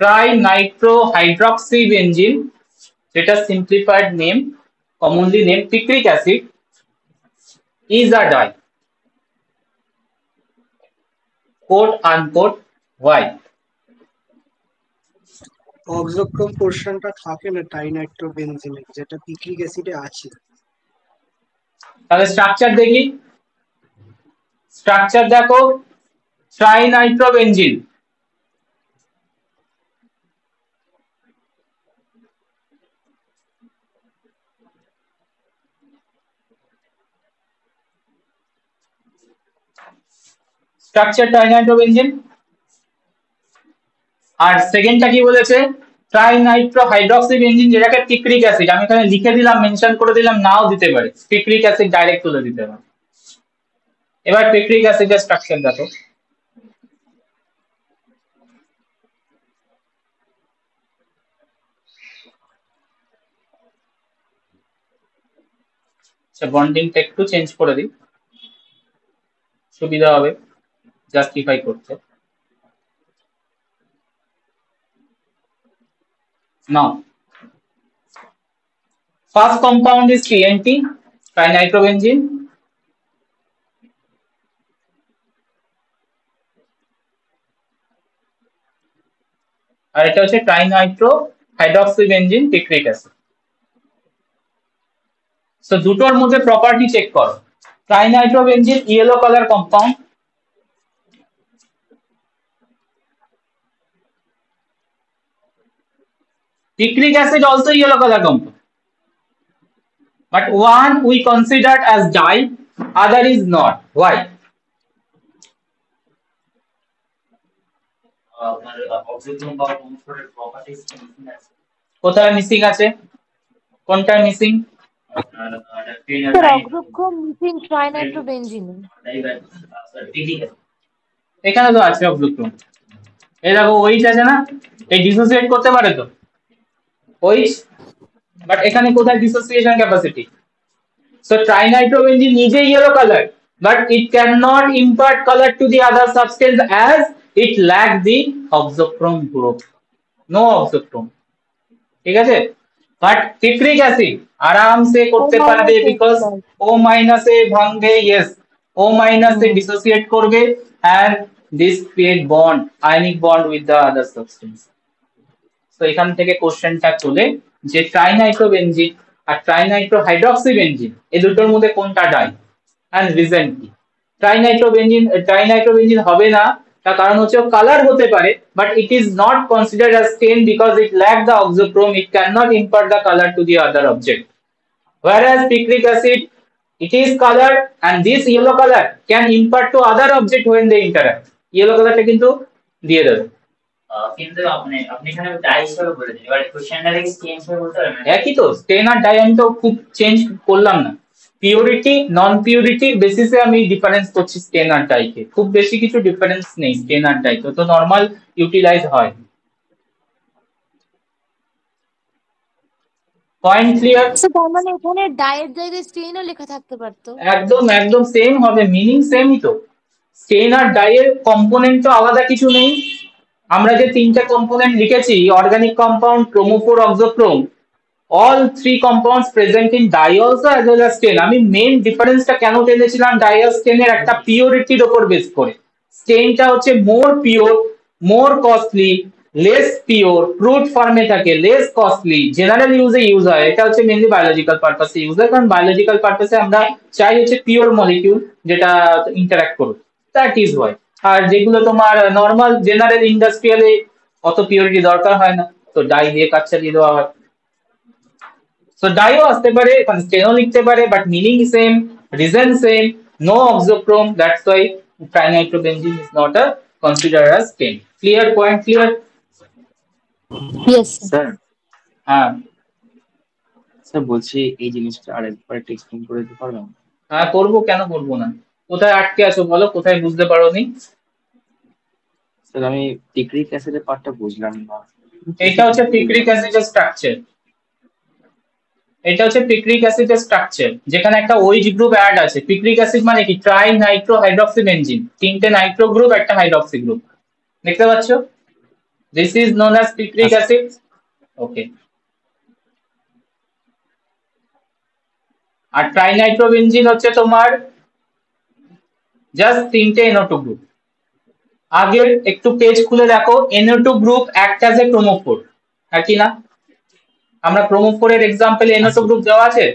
trinitrohydroxybenzene, যেটা simplified name, commonly named picric acid, is a dye, quote unquote. Why? অক্সোক্রোম পোরশনটা থাকে না ট্রাইনাইট্রোবেনজিনে, যেটা পিক্রিক অ্যাসিডে আছে। তাহলে স্ট্রাকচার দেখি, স্ট্রাকচার দেখো, ট্রাইনাইট্রোবেনজিন স্ট্রাকচার ট্রাইনাইট্রোবেনজিন। আর সেকেন্ডটা কি বলেছে, ট্রাইনাইট্রো হাইড্রক্সি বেনজিন, যেটাকে পিক্রিক অ্যাসিড। আমি এখানে লিখে দিলাম, মেনশন করে দিলাম, নাও দিতে পারি, পিক্রিক অ্যাসিড ডাইরেক্ট তুলে দিতে পারি। এবার পিক্রিক অ্যাসিডের স্ট্রাকচার দেখো। আচ্ছা, বন্ডিংটা একটু চেঞ্জ করে দিই, সুবিধা হবে জাস্টিফাই করতে। Now, first compound is TNT, trinitrobenzene. আর এটা হচ্ছে trinitro hydroxybenzene picric acid. So দুটোর মধ্যে প্রপার্টি চেক করো। Trinitrobenzene yellow colour compound, picric acid also yellow color compound, but one we considered as dye, other is not. Why? আপনার objective বা কমফোর্টের properties missing আছে। কোথায় মিসিং আছে, কোনটা missing? আপনার স্যার অগ্রক্রম মিসিং ট্রাইনাইট্রোবেনজিন। এখানে তো আছে অগ্রক্রম, এই দেখো ওইচ আছে না, এই ডিসোসিয়েট করতে পারে তো ওইচ, বাট এখানে কোথায় ডিসোসিয়েশন ক্যাপাসিটি? সো ট্রাইনাইট্রোবেনজিন নিজে yellow colour, but it cannot impart color to the other substance as it lack the oxochrome group. No oxochrome. ঠিক আছে, বাট পিক্রিক অ্যাসিড আরাম সে করতে পারবে, বিকজ O মাইনাস এ ভাঙবে, ইয়েস O মাইনাস এ dissociate করবে and this create bond, ionic bond with the other substance. তো এখান থেকে কোশ্চেনটা তুলে যে ট্রাইনাইট্রোবেনজিন আর ট্রাইনাইট্রো হাইড্রক্সিবেনজিন এই দুটোর মধ্যে কোনটা ডাই, এন্ড রিজন কি? ট্রাইনাইট্রোবেনজিন হবে না, তার কারণ হচ্ছে কালার হতে পারে, but it is not considered as stain because it lack the auxochrome, it can not impart the colour to the other object. whereas picric acid, it is colored and this yellow color can impart to other object when they interact. yellow colorটা কিন্তু দিয়ে দেবে। কিন্তু আপনি এখানে die হিসেবে বলে দিন, এবার কোশ্চেনটাকে চেঞ্জ করে বলতে পারবেন। একই তো, স্টেন আর ডাই আমি তো খুব চেঞ্জ করলাম না, পিউরিটি নন পিউরিটি বেসিসে আমি ডিফারেন্স করছি স্টেন আর ডাইকে, খুব বেশি কিছু ডিফারেন্স নেই স্টেন আর ডাই, তো নরমাল ইউটিলাইজ হয়। Point clear? তো তার মানে এখানে ডায়ের জায়গায় স্টেইনও লেখা থাকতে পারতো। একদম একদম সেম হবে, মিনিং সেমই তো। স্টেন আর ডাইয়ের কম্পোনেন্ট তো আলাদা কিছু নেই। আমরা যে তিনটা কম্পোনেন্ট লিখেছি, organic compound, chromophore, auxochrome, all three compounds present in dye also as well as stain. আমি মেইন ডিফারেন্সটা কেন টেনেছিলাম ডাই আর স্টেনের, একটা পিওরিটির উপর বেস করে। স্টেনটা হচ্ছে মোর পিওর, মোর কস্টলি, লেস পিওর, ফ্রুট ফর্মে থাকে, লেস কস্টলি, জেনারেল ইউজে ইউজ হয়। এটা হচ্ছে মেইনলি বায়োলজিক্যাল পারপাসে ইউজ হয়, কারণ বায়োলজিক্যাল পারপাসে আমরা চাই হচ্ছে পিওর মলিকিউল যেটা ইন্টারঅ্যাক্ট করুক, দ্যাট ইজ ওয়াই। আর যেগুলো তোমার নর্মাল জেনারেল ইন্ডাস্ট্রিয়ালে অত পিওরিটি দরকার হয় না, তো ডাই দিয়ে কাজ চালিয়ে দেওয়া হয়। সো ডাইও আসতে পারে, স্টেনও লিখতে পারে, but meaning same, reason same, no auxochrome, that's why trinitrobenzene is not a considered as stain. Clear? Point clear? Yes sir হ্যাঁ স্যার বলছি এই জিনিসটা আরেকবার একটু এক্সপ্লেন করে দিতে পারবেন? হ্যাঁ করবো, কেন করবো না। কোথায় আটকে আছো বলো, কোথায় বুঝতে পারোনি? স্যার আমি পিক্রিক অ্যাসিডের পার্টটা বুঝলাম না। এটা হচ্ছে পিক্রিক অ্যাসিডের স্ট্রাকচার, এটা হচ্ছে পিক্রিক অ্যাসিডের স্ট্রাকচার, যেখানে একটা OH গ্রুপ অ্যাড আছে। পিক্রিক অ্যাসিড মানে কি? ট্রাই নাইট্রো হাইড্রক্সিবেনজিন, তিনটে নাইট্রো গ্রুপ, একটা হাইড্রক্সি গ্রুপ, দেখতে পাচ্ছ? This is known as picric acid. Okay, আর ট্রাইনাইট্রোবেনজিন হচ্ছে তোমার জাস্ট তিনটে NO2 গ্রুপ। আগের একটু পেজ খুলে দেখো, NO2 group act as a chromophore, হ্যাঁ কি না? আমরা ক্রোমোফোরের এক্সাম্পল NO2 গ্রুপ দেওয়া আছে,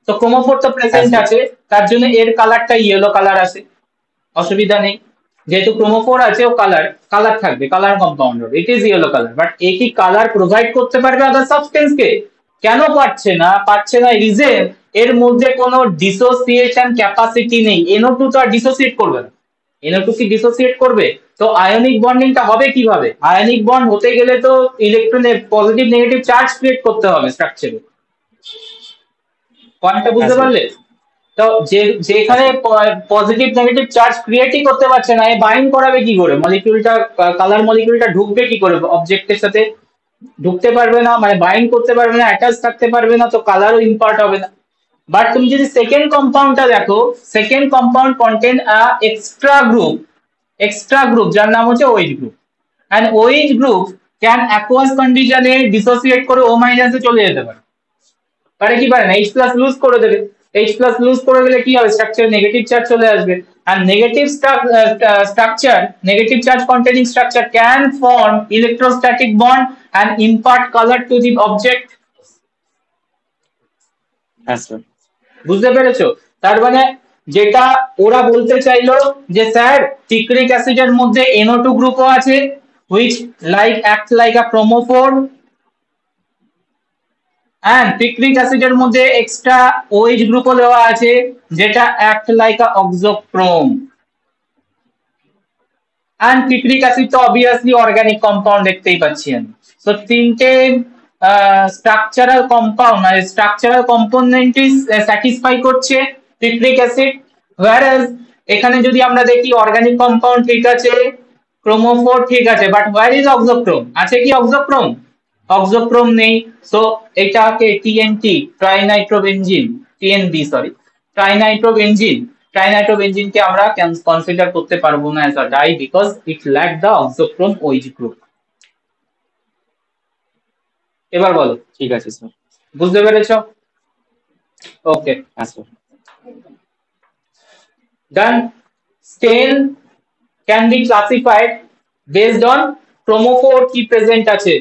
তো ক্রোমোফোর তো প্রেজেন্ট আছে, তার জন্য এর কালারটা ইয়েলো কালার আছে, অসুবিধা নেই। যেহেতু ক্রোমোফোর আছে, ও কালার থাকবে, কালার কম্পাউন্ড হবে, it is yellow colour. But একই কালার প্রোভাইড করতে পারবে আদার সাবস্টেন্স কে? কেন পারছে না? রিজন এর মধ্যে কোনো ডিসোসিয়েশন ক্যাপাসিটি নেই। NO2 তো আর ডিসোসিয়েট করবে না, NO2 কি ডিসোসিয়েট করবে? তো আয়নিক বন্ডিংটা হবে কিভাবে? আয়নিক বন্ড হতে গেলে তো ইলেকট্রনে পজিটিভ নেগেটিভ চার্জ ক্রিয়েট করতে হবে স্ট্রাকচারে। পয়েন্টটা হ্যাঁ বুঝতে স্যার। পারলে? তো হ্যাঁ যেখানে স্যার। পজিটিভ নেগেটিভ চার্জ ক্রিয়েটই করতে পারছে না, এ বাইন্ড করাবে কি করে? মলিকিউলটা, কালার মলিকিউলটা ঢুকবে কি করে অবজেক্টের সাথে? ঢুকতে পারবে না, মানে বাইন্ড করতে পারবে না, অ্যাটাচ থাকতে পারবে না, তো কালারও ইম্পার্ট হবে না। বাট তুমি যদি সেকেন্ড কম্পাউন্ডটা দেখো, second compound contain extra group যার নাম হচ্ছে OH group. And OH group can aqueous কন্ডিশনে ডিসোসিয়েট করে O মাইনাসে চলে যেতে পারে। পারে কি পারে না? H প্লাস লুজ করে দেবে। H প্লাস লুজ করে গেলে কি হবে? স্ট্রাকচারে নেগেটিভ চার্জ চলে আসবে। আর negative structure, negative charge containing structure can form electrostatic bond and impart color to the object. হ্যাঁ স্যার। বুঝতে পেরেছো? তার মানে যেটা ওরা বলতে চাইলো যে স্যার টিক্রিক অ্যাসিডের মধ্যে NO2 গ্রুপও আছে, which act like a chromophore, and picric অ্যাসিডের মধ্যে এক্সট্রা OH গ্রুপও দেওয়া আছে যেটা act like a oxochrome. and picric acid তো অবভিয়াসলি অর্গানিক কম্পাউন্ড দেখতেই পাচ্ছি আমি। সো তিনটে স্ট্রাকচারাল কম্পাউন্ড মানে স্ট্রাকচারাল কম্পোনেন্টই স্যাটিসফাই করছে পিক্রিক অ্যাসিড। whereas এখানে যদি আমরা দেখি অর্গানিক কম্পাউন্ড ঠিক আছে, ক্রোমোফোর ঠিক আছে, বাট হোয়ার ইজ অক্সোক্রোম? আছে কি অক্সোক্রোম? অক্সোক্রোম নেই। সো এটাকে TNT, trinitrobenzene, TNB sorry, trinitrobenzene, ট্রাইনাইট্রোবেনজিনকে আমরা কনসিডার করতে পারবো না as a dye because it lack the auxochrome OH group. এবার বলো, ঠিক আছে স্যার। বুঝতে পেরেছো? ওকে, হ্যাঁ sir. Done. Stain can be classified based on chromophore কি প্রেজেন্ট আছে,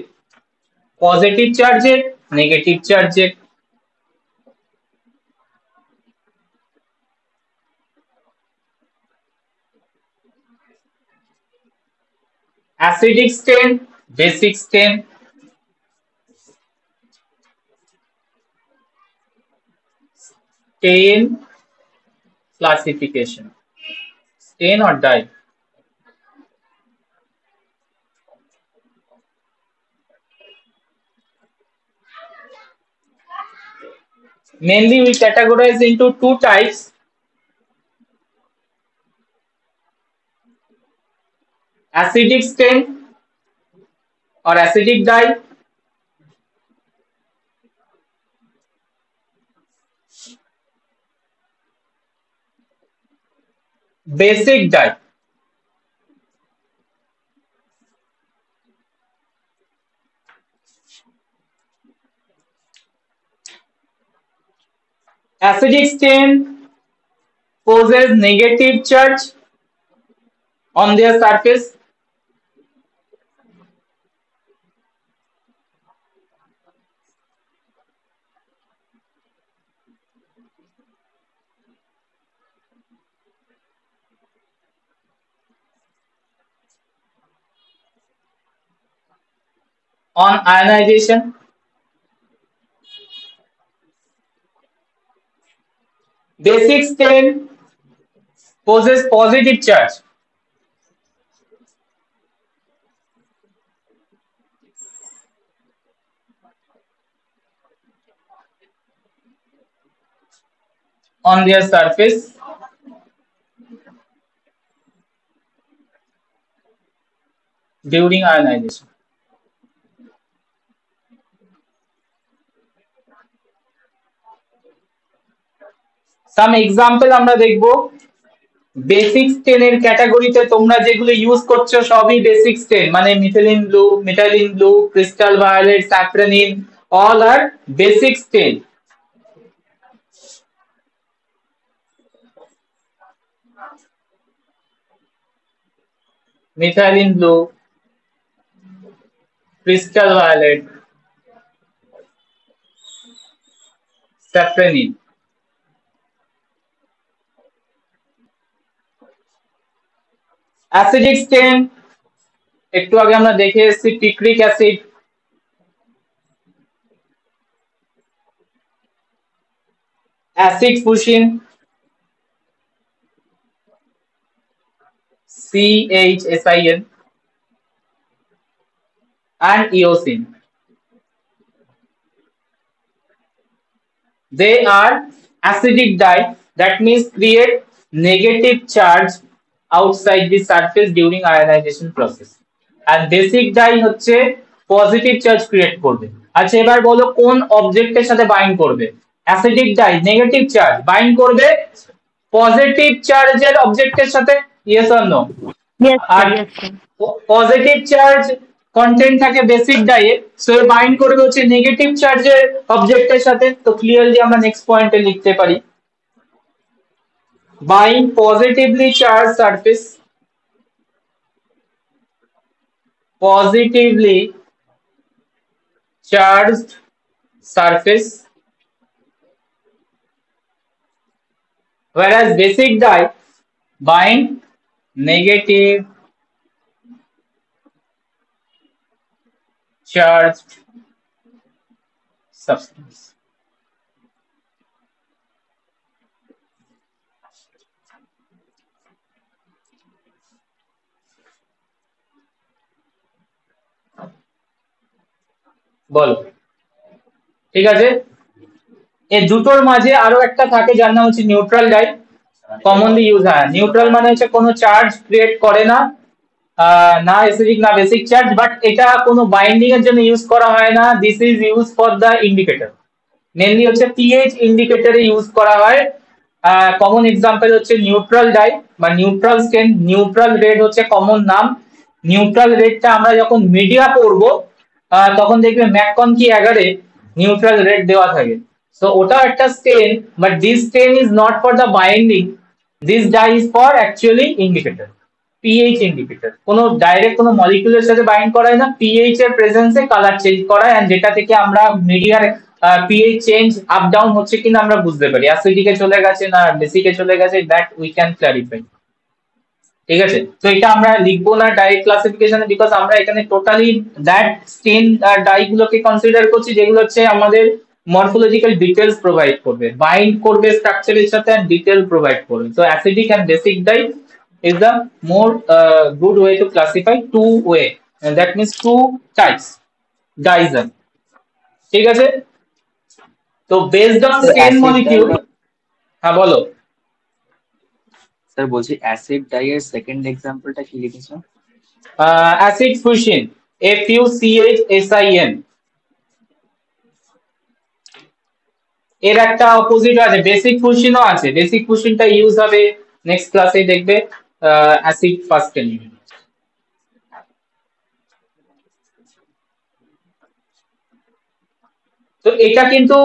পজিটিভ চার্জের, নেগেটিভ চার্জের। Acidic stain, basic stain. Stain classification, stain or dye? Mainly we categorize into two types: acidic stain or acidic dye, basic dye. Acidic stain poses negative charge on their surface. On ionization, basic stain poses positive charge on their surface during ionization. Some example আমরা দেখব। Basic স্টেনের ক্যাটাগরিতে তোমরা যেগুলো use করছো সবই basic stain, মানে methylene blue, crystal violet, safranin, all are basic stain. Methylene blue, crystal violet, safranin. Acidic stain একটু আগে আমরা দেখে এসেছি, picric acid, acid fuchsin, CHSIN, and eosin. They are acidic dye, that means create negative charge outside the surface during ionization process. আর basic dye হচ্ছে positive charge create করবে। আচ্ছা এবার বলো কোন অবজেক্টের সাথে বাইন্ড করবে? Acidic dye negative charge bind করবে পজিটিভ চার্জের অবজেক্টের সাথে, ইয়েস অর নো? Yes, আর sir. Yes, sir. Positive charge content থাকে বেসিক ডাইয়ে, সো বাইন্ড করবে হচ্ছে নেগেটিভ চার্জের অবজেক্টের সাথে। তো ক্লিয়ারলি আমরা নেক্সট পয়েন্টে লিখতে পারি bind positively charged surface, positively charged surface, whereas basic dye bind negative charged substance. বলো ঠিক আছে। এই দুটোর মাঝে আরো একটা থাকে যার নাম হচ্ছে নিউট্রাল ডাই, কমনলি ইউজ হয়। নিউট্রাল মানে হচ্ছে কোনো চার্জ ক্রিয়েট করে না, না অ্যাসিডিক না বেসিক চার্জ, বাট এটা কোনো বাইন্ডিং এর জন্য ইউজ করা হয় না। This is use for the indicator, mainly হচ্ছে পিএইচ ইন্ডিকেটরে ইউজ করা হয়। কমন এক্সাম্পল হচ্ছে নিউট্রাল ডাই বা নিউট্রাল স্টেন। নিউট্রাল রেড হচ্ছে কমন নাম। নিউট্রাল রেডটা আমরা যখন মিডিয়া পড়বো তখন দেখবে ম্যাককন কি 11 নিউট্রাল রেড দেওয়া থাকে। সো ওটা একটা stain, but this stain is not for the binding, this dye is for actually indicator, pH indicator. কোনো ডাইরেক্ট কোনো মলিকিউলের সাথে বাইন্ড করায় না, পিএইচ এর প্রেজেন্সে কালার চেঞ্জ করায়, এন্ড যেটা থেকে আমরা মিডিয়ার পিএইচ চেঞ্জ আপ ডাউন হচ্ছে কিনা আমরা বুঝতে পারি, অ্যাসিডিকে চলে গেছে না বেসিকে চলে গেছে, দ্যাট উই ক্যান ক্লারিফাই। ঠিক আছে, তো এটা আমরা লিখবো না ডাইরেক্ট ক্লাসিফিকেশনে, বিকজ আমরা এখানে টোটালি দ্যাট স্টেন ডাই গুলোকে কনসিডার করছি যেগুলো হচ্ছে আমাদের মরফোলজিক্যাল ডিটেলস প্রোভাইড করবে, বাইন্ড করবে স্ট্রাকচারের সাথে এন্ড ডিটেল প্রোভাইড করবে। So acidic and basic dye is the more good way to classify two way, and that means two types dyes are. ঠিক আছে, তো based on sir stain acid dye molecule, বা হ্যাঁ বলো। Sir বলছি acid dye এর second এক্সাম্পলটা কি লিখেছো? acid fusion, FUCHSIN, এর একটা অপোজিট আছে বেসিক ফুশনও আছে। বেসিক ফুশনটা ইউজ হবে নেক্সট ক্লাসে দেখবে, অ্যাসিড ফাস্টেন। তো এটা কিন্তু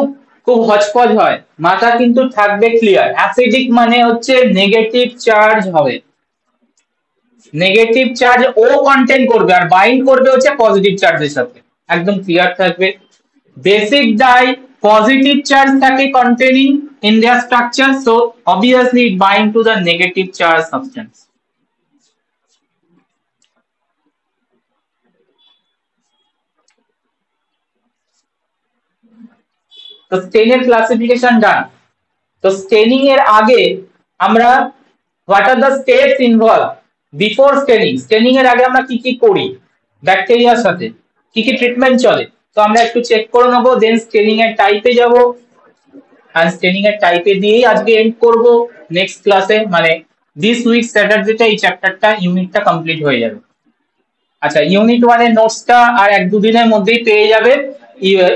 খুব হচপচ হয়, মাথা কিন্তু থাকবে ক্লিয়ার। অ্যাসিডিক মানে হচ্ছে নেগেটিভ চার্জ হবে, নেগেটিভ চার্জ ও কন্টেন্ট করবে আর বাইন্ড করবে হচ্ছে পজিটিভ চার্জের সাথে, একদম ক্লিয়ার থাকবে। বেসিক ডাই পজিটিভ চার্জ থাকে containing in their structure, so obviously it bind to the negative charge substance. তো স্টেনের ক্লাসিফিকেশন ডান। তো স্টেনিং এর আগে আমরা what are the steps involve before straining, straining এর আগে আমরা কি কি করি ব্যাকটেরিয়ার সাথে, কি কি ট্রিটমেন্ট চলে, তো আমরা একটু চেক করে নেবো। দেন স্টেনিং এর টাইপে যাব, আর স্টেনিং এর টাইপে দিয়েই আজকে এন্ড করব নেক্সট ক্লাসে, মানে দিস উইক স্যাটারডেটা এই চ্যাপ্টারটা ইউনিটটা কমপ্লিট হয়ে যাবে। আচ্ছা ইউনিট 1 এর নোটসটা আর এক দুদিনের মধ্যেই পেয়ে যাবে।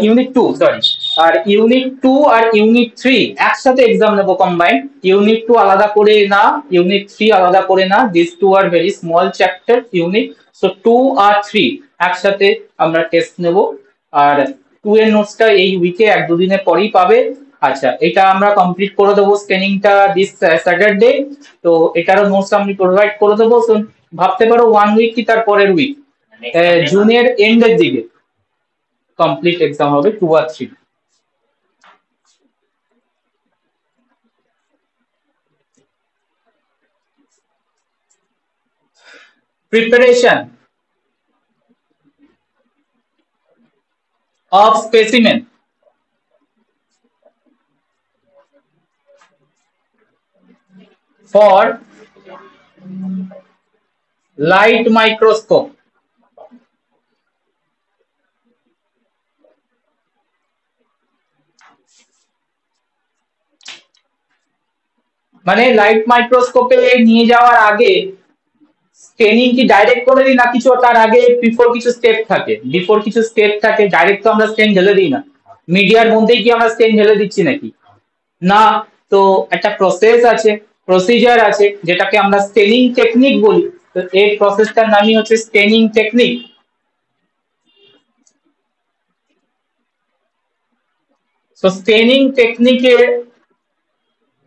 ইউনিট 2 সরি, আর ইউনিট 2 আর ইউনিট 3 একসাথে এক্সাম নেব কম্বাইন্ড। ইউনিট 2 আলাদা করে না, ইউনিট 3 আলাদা করে না, this two are very small chapter unit, so 2 আর 3 একসাথে আমরা টেস্ট নেব। আর 2 এর নোটসটা এই উইকে এক দুদিনের পরেই পাবে। আচ্ছা এটা আমরা কমপ্লিট করে দেবো স্ক্যানিংটা দিস স্যাটারডে, তো এটারও নোটস আমি প্রোভাইড করে দেবো। তো ভাবতে পারো 1 উইক কি তার পরের উইক, জুনের এন্ডের দিকে কমপ্লিট এক্সাম হবে 2 আর 3। Preparation of specimen. For light microscope. মানে লাইট মাইক্রোস্কোপে নিয়ে যাওয়ার আগে স্টেনিং কি ডাইরেক্ট করে দিই না কিছু তার আগে বিফোর কিছু স্টেপ থাকে, ডাইরেক্ট তো আমরা স্টেন ঢেলে দিই না, মিডিয়ার মধ্যেই কি আমরা স্টেন ঢেলে দিচ্ছি নাকি? না, তো একটা প্রসেস আছে, প্রসিজার আছে, যেটাকে আমরা স্টেনিং টেকনিক বলি। তো এই প্রসেসটার নামই হচ্ছে স্টেনিং টেকনিক। তো স্টেনিং টেকনিকে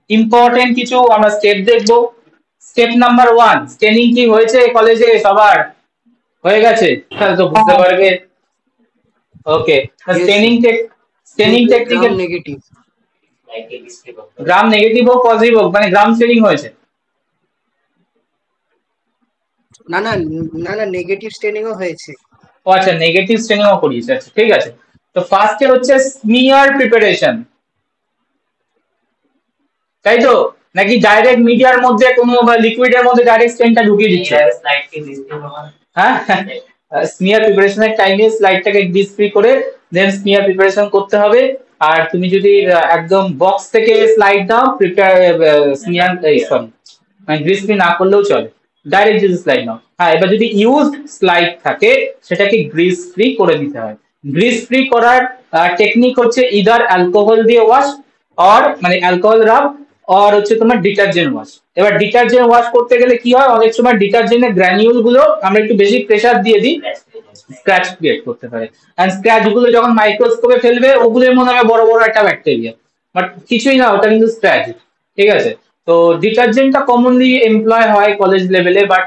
ইম্পর্টেন্ট কিছু আমরা স্টেপ দেখবো। স্টেপ নাম্বার 1, স্টেনিং কি হয়েছে কলেজে সবার? হয়ে গেছে, তো বুঝতে পারবে। ওকে, স্টেনিং টেকনিকের নেগেটিভ লাইটকে ডিসপ্লে করতে হবে। গ্রাম নেগেটিভ হোক পজিটিভ হোক, মানে গ্রাম স্টেনিং হয়েছে। না না না না নেগেটিভ স্টেনিংও হয়েছে। ও আচ্ছা, নেগেটিভ স্টেনিংও করিয়েছে, আচ্ছা ঠিক আছে। তো ফার্স্টে হচ্ছে স্মিয়ার প্রিপারেশন, তাই তো? নাকি ডাইরেক্ট মিডিয়ার মধ্যে কোনো লিকুইডের মধ্যে ডাইরেক্ট স্টেনটা ঢুকিয়ে দিচ্ছে? লাইটকে ডিসপ্লে করতে হবে। হ্যাঁ, স্মিয়ার প্রিপারেশনের টাইমে স্লাইডটাকে গ্রিস ফ্রি করে দেন স্মিয়ার প্রিপারেশন করতে হবে। আর তুমি যদি একদম বক্স থেকে স্লাইড দাও, স্মিয়ার সরি মানে গ্রিস ফ্রি না করলেও চলে, ডাইরেক্ট যদি স্লাইড নাও। হ্যাঁ, এবার যদি ইউজ স্লাইড থাকে সেটাকে গ্রিস ফ্রি করে দিতে হয়। গ্রিস ফ্রি করার টেকনিক হচ্ছে ইদার অ্যালকোহল দিয়ে ওয়াশ, অর মানে অ্যালকোহল রাব, আর হচ্ছে তোমার ডিটারজেন্ট ওয়াশ। এবার ডিটারজেন্ট ওয়াশ করতে গেলে কি হয়, অনেক সময় ডিটারজেন্টের গ্র্যানিউল গুলো আমরা একটু বেশি প্রেসার দিয়ে দিই, স্ক্র্যাচ ক্রিয়েট করতে পারে। এন্ড স্ক্র্যাচ গুলো যখন মাইক্রোস্কোপে ফেলবে ওগুলোর মনে হবে বড় বড় একটা ব্যাকটেরিয়া, বাট কিছুই না, ওটা কিন্তু স্ক্র্যাচ। ঠিক আছে, তো ডিটারজেন্টটা কমনলি এমপ্লয় হয় কলেজ লেভেলে, বাট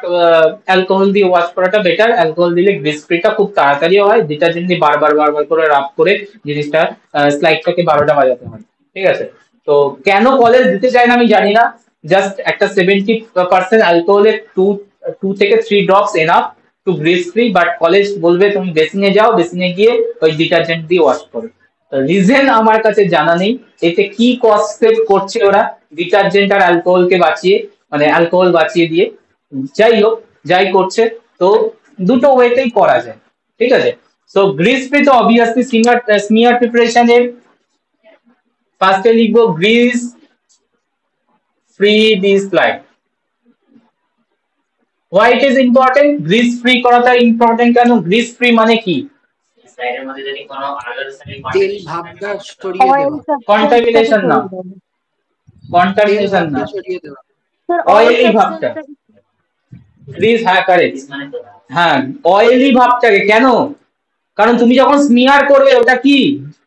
অ্যালকোহল দিয়ে ওয়াশ করাটা বেটার। অ্যালকোহল দিলে গ্রিস ফ্রিটা খুব তাড়াতাড়ি হয়, ডিটারজেন্ট দিয়ে বারবার করে রাব করে জিনিসটা স্লাইডটাকে 12টা বাজাতে হয়। ঠিক আছে, তো কেন কলেজ দিতে চায় না আমি জানি না, জাস্ট একটা 70% অ্যালকোহলের 2 থেকে 3 drops enough to Greece free, but college বলবে তুমি বেসিনে যাও, বেসিনে গিয়ে ওই ডিটারজেন্ট দিয়ে ওয়াশ করো। রিজন আমার কাছে জানা নেই, এতে কি কস্ট সেভ করছে ওরা ডিটারজেন্ট আর অ্যালকোহলকে বাঁচিয়ে, মানে অ্যালকোহল বাঁচিয়ে দিয়ে। যাই হোক, যাই করছে, তো দুটো ওয়েতেই করা যায়। ঠিক আছে, সো গ্রিস ফ্রি তো অবভিয়াসলি স্মিয়ার প্রিপারেশনের ফার্স্টে লিখবো Greece free the slide. Why it is important? Greece free করাটা ইম্পর্টেন্ট কেন? গ্রিস ফ্রি মানে কি? স্লাইডের মধ্যে যদি কোনো আননেসেসারি তেল ভাবটা সরিয়ে দেওয়া, কন্টামিনেশন না, তেল কন্টামিনেশন না, ভাবটা সরিয়ে দেওয়া। অয়েলি ভাবটা। গ্রিস, হ্যাঁ কারেক্ট, মানে তো হ্যাঁ অয়েলি ভাবটাকে। কেন? কারণ তুমি যখন স্মিয়ার করবে ওটা কি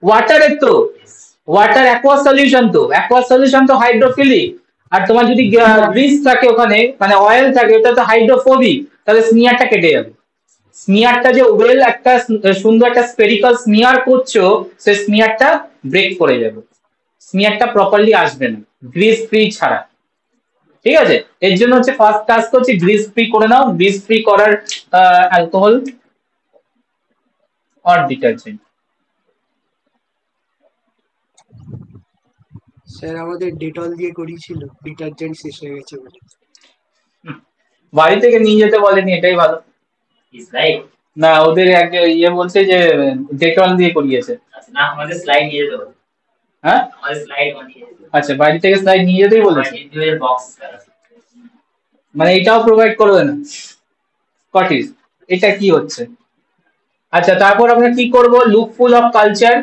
ওয়াটারের, তো ওয়াটার অ্যাকোয়াস সলিউশন, তো অ্যাকোয়াস সলিউশন তো হাইড্রোফিলিক। আর তোমার যদি গ্রিস থাকে ওখানে, মানে অয়েল থাকে, ওটা তো হাইড্রোফোবিক, তাহলে স্মিয়ারটা কেটে যাবে। স্মিয়ারটা যে ওয়েল একটা সুন্দর একটা স্পেরিক্যাল স্মিয়ার করছো, সেই স্মিয়ারটা ব্রেক করে যাবে, স্মিয়ারটা প্রপারলি আসবে না গ্রিস ফ্রি ছাড়া। ঠিক আছে, এর জন্য হচ্ছে ফার্স্ট টাস্ক হচ্ছে গ্রিস ফ্রি করে নাও। গ্রিস ফ্রি করার অ্যালকোহল আর ডিটারজেন্ট। স্যার আমাদের ডেটল দিয়ে করিয়েছিল, ডিটারজেন্ট শেষ হয়ে গেছে বলে। বাড়ি থেকে নিয়ে যেতে বলেনি, এটাই ভালো। স্লাইড না, ওদের এক ইয়ে বলছে যে ডেটল দিয়ে করিয়েছে। না, আমাদের স্লাইড নিয়ে যেতে হবে। হ্যাঁ, আমাদের স্লাইড নিয়ে যেতে হবে। আচ্ছা, বাড়ি থেকে স্লাইড নিয়ে যেতেই বলেছে, ইন্ডিভিজুয়াল বক্স মানে এটাও প্রোভাইড করবে না? কটিস, এটা কি হচ্ছে? আচ্ছা, তারপর আমরা কি করব? Look full of culture.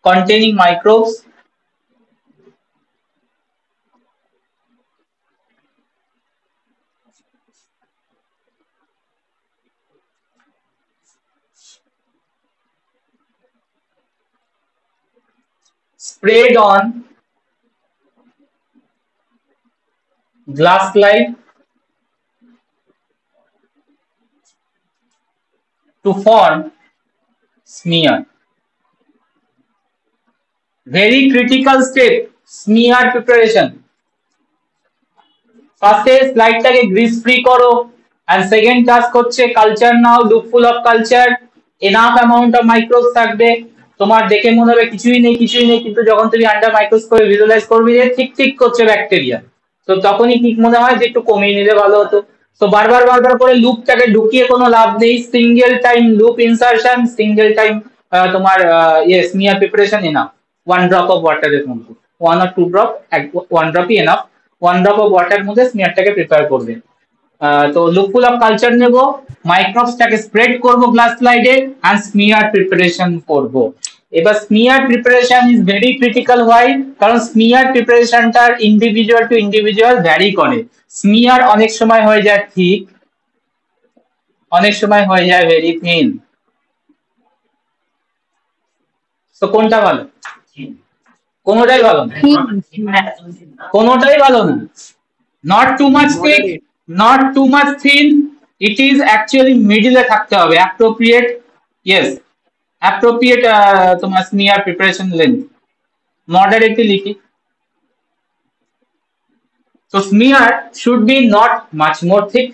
containing microbes, sprayed on glass slide to form smear. Very critical step, smear preparation. First slide টাকে grease free করো, and second task হচ্ছে culture now, look full of culture, enough amount of microbes থাকবে, তোমার দেখে মনে হবে কিছুই নেই কিন্তু যখন তুমি আন্ডার মাইক্রোস্কোপে ভিজুয়ালাইজ করবে যে ঠিক ঠিক করছে ব্যাকটেরিয়া, তো তখনই ঠিক মনে হয় যে একটু কমিয়ে নিলে ভালো হতো। তো বারবার করে লুপটাকে ঢুকিয়ে কোনো লাভ নেই, single time loop insertion, single time তোমার smear preparation enough. 1 drop of ওয়াটারের মধ্যে 1 or 2 ড্রপ, 1 ড্রপই এনাফ। 1 ড্রপ অফ ওয়াটার মধ্যে স্মিয়ারটাকে প্রিপেয়ার করবে। তো লুপফুল অফ কালচার নেব, মাইক্রোবসটাকে স্প্রেড করব গ্লাস স্লাইডে, এন্ড স্মিয়ার প্রিপারেশন করব। এবার smear preparation is very critical. Why? কারণ স্মিয়ার প্রিপারেশনটার ইন্ডিভিজুয়াল টু ইন্ডিভিজুয়াল ভ্যারি করে। স্মিয়ার অনেক সময় হয়ে যায় ঠিক, অনেক সময় হয়ে যায় ভেরি থিন। তো কোনটা ভালো? কোনোটাই ভালো না, কোনোটাই ভালো না। Not too much thick, not too much thin. It is actually middle এ থাকতে হবে, appropriate, yes, appropriate তোমার smear preparation length, moderately লিখি। So smear should be not much more thick,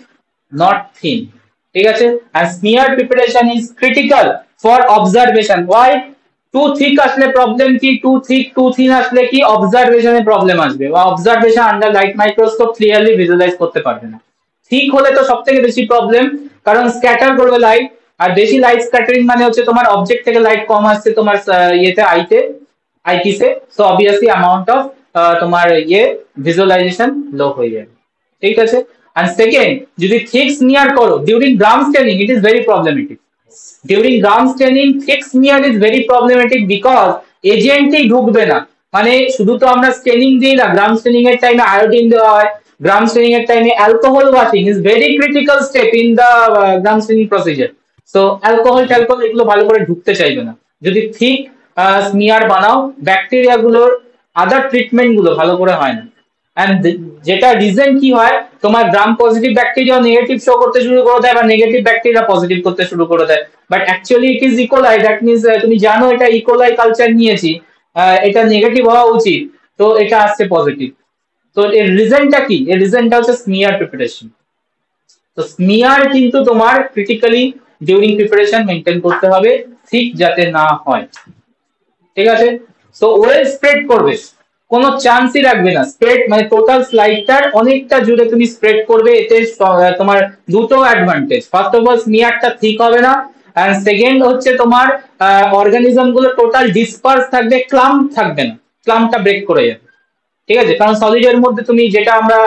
not thin, ঠিক আছে? And smear preparation is critical for observation. Why? Too thick আসলে problem কি, too thick too thin আসলে কি, অবজারভেশনে problem আসবে, বা observation under light microscope clearly visualize করতে পারবে না। ঠিক হলে তো সবথেকে বেশি প্রবলেম, কারণ স্ক্যাটার করবে লাইট, আর বেশি লাইট স্ক্যাটারিং মানে হচ্ছে তোমার অবজেক্ট থেকে লাইট কম আসছে তোমার ইয়েতে আইপিসে, সো অবভিয়াসলি অ্যামাউন্ট অফ তোমার ভিজুয়ালাইজেশন লো হয়ে যাবে, ঠিক আছে? And second, যদি thick smear করো during gram staining, it is very problematic. During gram staining, thick smear is very problematic because এজেন্টই ঢুকবে না। মানে শুধু তো আমরা স্টেনিং দিই না, গ্রাম স্টেনিং এর টাইমে আয়োডিন দেওয়া হয়, গ্রাম স্টেনিং এর টাইমে alcohol washing is very critical step in the Gram staining procedure. So alcohol এগুলো ভালো করে ঢুকতে চাইবে না। যদি ঠিক স্মিয়ার বানাও, ব্যাকটেরিয়া গুলোর আদার ট্রিটমেন্ট গুলো ভালো করে হয় না। এন্ড যেটা রিজন কি হয়, তোমার gram positive bacteria negative show করতে শুরু করে দেয়, বা নেগেটিভ ব্যাকটেরিয়া পজিটিভ করতে শুরু করে দেয়। But actually it is E. coli, that means তুমি জানো এটা ইকোলাই কালচার নিয়েছি, এটা নেগেটিভ হওয়া উচিত, তো এটা আসছে পজিটিভ। তো এর রিজনটা কি? এর রিজনটা হচ্ছে স্মিয়ার প্রিপারেশন। তো স্মিয়ার কিন্তু তোমার ক্রিটিক্যালি ডিউরিং প্রিপারেশন মেনটেন করতে হবে, ঠিক যাতে না হয়, ঠিক আছে? সো ওয়েল স্প্রেড করবে, কোনো চান্সই রাখবে না। স্প্রেড মানে টোটাল স্লাইডটার অনেকটা জুড়ে তুমি স্প্রেড করবে, এতে তোমার দুটো অ্যাডভান্টেজ। ফার্স্ট অফ অল স্মিয়ারটা ঠিক হবে না, এন্ড সেকেন্ড হচ্ছে তোমার অর্গানিজম গুলো টোটাল ডিসপার্স থাকবে, ক্লাম্প থাকবে না, ক্লাম্পটা ব্রেক করে যাবে, ঠিক আছে? কারণ সলিডের মধ্যে তুমি যেটা আমরা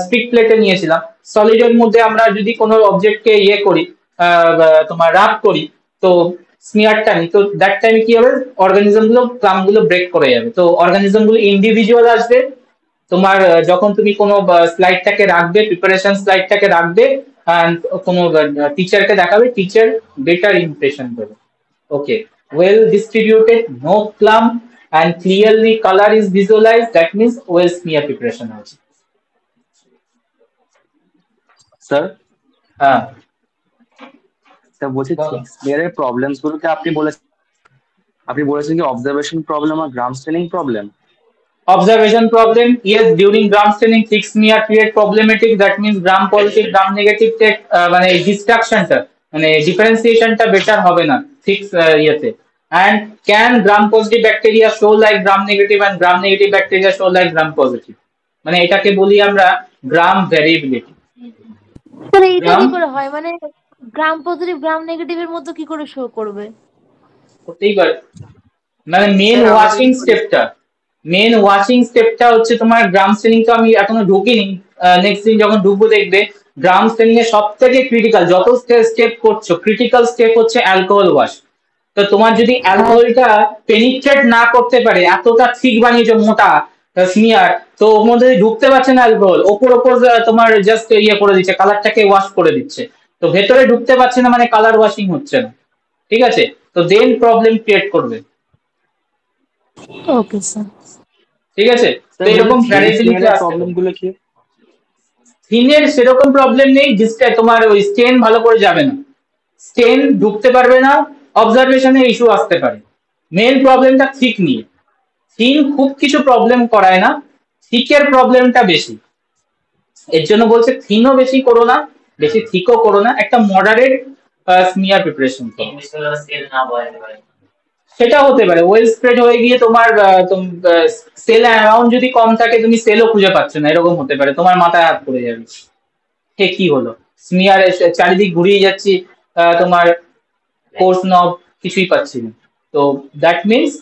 স্পিক প্লেটে নিয়েছিলাম, সলিডের মধ্যে আমরা যদি কোনো অবজেক্টকে করি, তোমার রাব করি, তো স্মিয়ারটা নেই, তো দ্যাট টাইমে কি হবে, অর্গানিজম গুলো ক্লাম্প গুলো ব্রেক করে যাবে, তো অর্গানিজম গুলো ইন্ডিভিজুয়াল আসবে। তোমার যখন তুমি কোনো স্লাইডটাকে রাখবে, প্রিপারেশন স্লাইডটাকে রাখবে, কোনো টিচারকে দেখাবে, টিচার বেটার ইমপ্রেশন দেবে। ওকে, well distributed, no clump, and clearly color is visualized, that means well smear preparation আছে। স্যার হ্যাঁ স্যার বলছি স্মিয়ারের প্রবলেমস গুলোকে আপনি বলেছেন কি অবজারভেশন প্রবলেম আর gram staining problem? observation problem, yes, during gram staining thick smear create problematic, that means gram positive gram negative মানে ডিস্ট্রাকশনটা মানে ডিফারেন্সিয়েশনটা বেটার হবে না ঠিক ইয়েতে। and can gram positive bacteria show like gram negative and gram negative bacteria show like gram positive, মানে এটাকে বলি আমরা গ্রাম ভ্যারিয়েবিলিটি। তাহলে এটা কি করে হয়, মানে গ্রাম পজিটিভ গ্রাম নেগেটিভ এর মধ্যে কি করে শো করবে? হতেই পারে, মানে মেন ওয়াশিং স্টেপটা হচ্ছে তোমার গ্রাম স্টেনিং, তো আমি এখনো ঢুকিনি, নেক্সট দিন যখন ঢুকবো দেখবে গ্রাম স্টেনিং এর সব থেকে ক্রিটিক্যাল যত স্টেপ করছো, ক্রিটিক্যাল স্টেপ হচ্ছে অ্যালকোহল ওয়াশ। তো তোমার যদি অ্যালকোহলটা পেনিট্রেট না করতে পারে, এতটা ঠিক বানিয়েছো মোটা স্মিয়ার, তো ওর মধ্যে ঢুকতে পারছে না অ্যালকোহল, ওপর তোমার জাস্ট করে দিচ্ছে, কালারটাকে ওয়াশ করে দিচ্ছে, তো ভেতরে ঢুকতে পারছে না, মানে কালার ওয়াশিং হচ্ছে না, ঠিক আছে? তো দেন প্রবলেম ক্রিয়েট করবে, ওকে স্যার। ঠিক আছে? তো এরকম ভ্যারিয়েবিলিটি আসছে। প্রবলেম গুলো কি? থিনের সেরকম প্রবলেম নেই, তোমার ওই স্টেন ভালো করে যাবে না, স্টেন ঢুকতে পারবে না, অবজারভেশনে ইস্যু আসতে পারে। মেন প্রবলেমটা থিক নিয়ে, থিন খুব কিছু প্রবলেম করায় না, থিকের প্রবলেমটা বেশি। এর জন্য বলছে থিনও বেশি করো না, বেশি থিকও করো না, একটা মডারেট স্মিয়ার প্রিপারেশন করো। স্কেল না বলতে পারে। সেটা হতে পারে ওয়েল স্প্রেড হয়ে গিয়ে তোমার সেল অ্যামাউন্ট যদি কম থাকে তুমি সেলও খুঁজে পাচ্ছ না, এরকম হতে পারে, তোমার মাথায় হাত পড়ে যাবে, হে কি হলো, স্মিয়ার চারিদিক ঘুরিয়ে যাচ্ছি, তোমার কোর্স নব কিছুই পাচ্ছি না। তো দ্যাট মিনস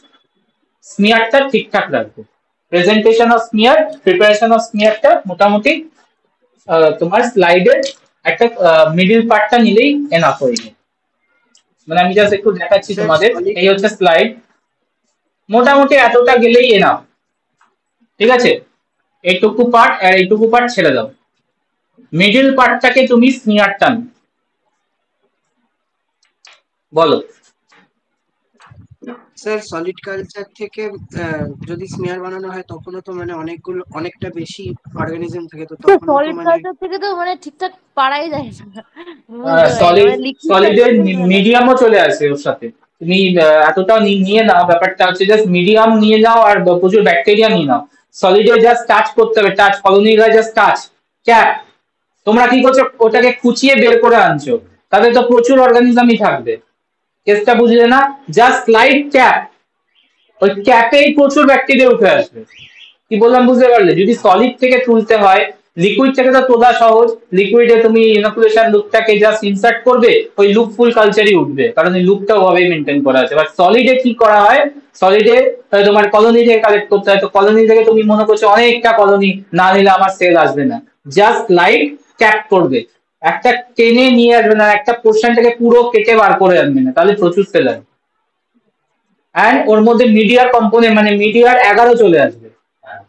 স্মিয়ারটা ঠিকঠাক রাখবো, presentation of smear, preparation of স্মিয়ারটা মোটামুটি তোমার স্লাইডের একটা মিডিল পার্টটা নিলেই এনাফ হয়ে যায়। মানে আমি জাস্ট একটু দেখাচ্ছি স্যার তোমাদের, সলিড এই হচ্ছে স্লাইড, মোটামুটি এতটা গেলেই এনাফ। ঠিক আছে, এইটুকু পার্ট আর এইটুকু পার্ট ছেড়ে দাও, মিডিল পার্টটাকে তুমি স্মিয়ার টান, বলো। স্যার সলিড কালচার থেকে যদি স্মিয়ার বানানো হয় তখনও তো মানে অনেকটা বেশি অর্গানিজম থাকে, তো তখনও তো সলিড মানে কালচার থেকে তো মানে ঠিকঠাক পারাই যায় না, বুঝতে পারি না সলিড মানে লিকুইড সলিডের কালচারই ভালো। মিডিয়ামও চলে আসে ওর সাথে, তুমি এতটা নিয়ে নাও, ব্যাপারটা হচ্ছে জাস্ট মিডিয়াম নিয়ে নাও আর প্রচুর ব্যাকটেরিয়া নিয়ে নাও। সলিডে জাস্ট টাচ করতে হবে, টাচ, কলোনিরা জাস্ট টাচ, ক্যাপ, তোমরা কি করছো ওটাকে খুঁচিয়ে বের করে আনছো, তাতে তো প্রচুর অর্গানিজমই থাকবে, কেসটা বুঝলে না, জাস্ট স্লাইড ক্যাপ, ওই ক্যাপেই প্রচুর ব্যাকটেরিয়া উঠে আসবে। কি বললাম বুঝতে পারলে? যদি সলিড থেকে তুলতে হয়, লিকুইড থেকে তো তোলা সহজ, লিকুইডে তুমি ইনোকুলেশন লুপটাকে জাস্ট ইনসার্ট করবে, ওই লুপ ফুল কালচারই উঠবে, কারণ এই লুপটা ওভাবেই মেনটেন করা আছে। বাট সলিডে কি করা হয়, সলিডে তোমার কলোনি থেকে কালেক্ট করতে হয়, তো কলোনি থেকে তুমি মনে করছো অনেকটা কলোনি না নিলে আমার সেল আসবে না, জাস্ট লাইট ক্যাপ করবে, একটা টেনে নিয়ে আসবে না, একটা পোর্শনটাকে পুরো কেটে বার করে আনবে না, তাহলে প্রচুর সেল আসবে। অ্যান্ড ওর মধ্যে মিডিয়ার কম্পোনেন্ট মানে মিডিয়ার 11 চলে আসবে,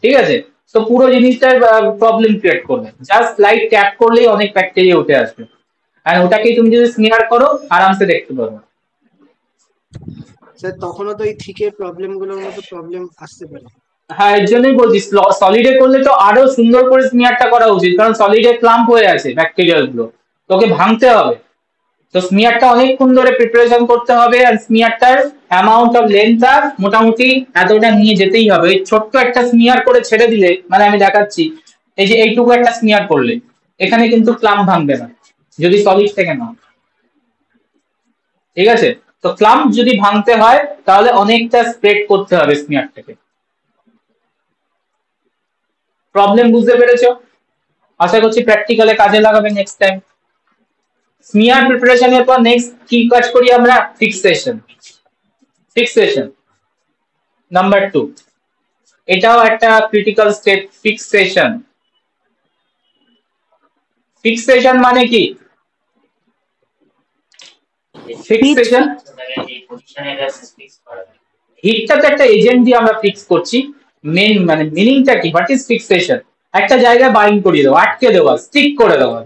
ঠিক আছে? তো পুরো জিনিসটার প্রবলেম ক্রিয়েট করবে, জাস্ট লাইট ট্যাপ করলেই অনেক ব্যাকটেরিয়া উঠে আসবে, আর ওটাকেই তুমি যদি স্মিয়ার করো আরামসে দেখতে পারো। স্যার তখনও তো এই থিকের প্রবলেম গুলোর মতো প্রবলেম আসতে পারে। হ্যাঁ, এর জন্যই বলছি সলিডে করলে তো আরো সুন্দর করে স্মিয়ারটা করা উচিত, কারণ সলিডে ক্লাম্প হয়ে আছে ব্যাকটেরিয়া গুলো, তোকে ভাঙতে হবে, তো স্মিয়ারটা অনেকক্ষণ ধরে প্রিপারেশন করতে হবে, আর স্মিয়ারটার অ্যামাউন্ট অফ লেন্থটা মোটামুটি এতটা নিয়ে যেতেই হবে। এই ছোট্ট একটা স্মিয়ার করে ছেড়ে দিলে, মানে আমি দেখাচ্ছি, এই যে এইটুকু একটা স্মিয়ার করলে এখানে কিন্তু ক্লাম্প ভাঙবে না, যদি সলিড থেকে নাও, ঠিক আছে? তো ক্লাম্প যদি ভাঙতে হয় তাহলে অনেকটা স্প্রেড করতে হবে স্মিয়ারটাকে। প্রবলেম বুঝতে পেরেছো? আশা করছি প্র্যাকটিক্যালে কাজে লাগাবে নেক্সট টাইম। স্মিয়ার প্রিপারেশনের পর নেক্সট কি কাজ করি আমরা? ফিক্সেশন। ফিক্সেশন নাম্বার 2, এটাও একটা ক্রিটিক্যাল স্টেপ, ফিক্সেশন। ফিক্সেশন মানে কি? ফিক্সেশন, এই পজিশনে ফিক্স করা যায়। হিটটা তো একটা এজেন্ট দিয়ে আমরা ফিক্স করছি, মেন মানে মিনিংটা কি, হোয়াট ইজ ফিক্সেশন? একটা জায়গায় বাইন্ড করিয়ে দেওয়া, আটকে দেওয়া, স্টিক করে দেওয়া,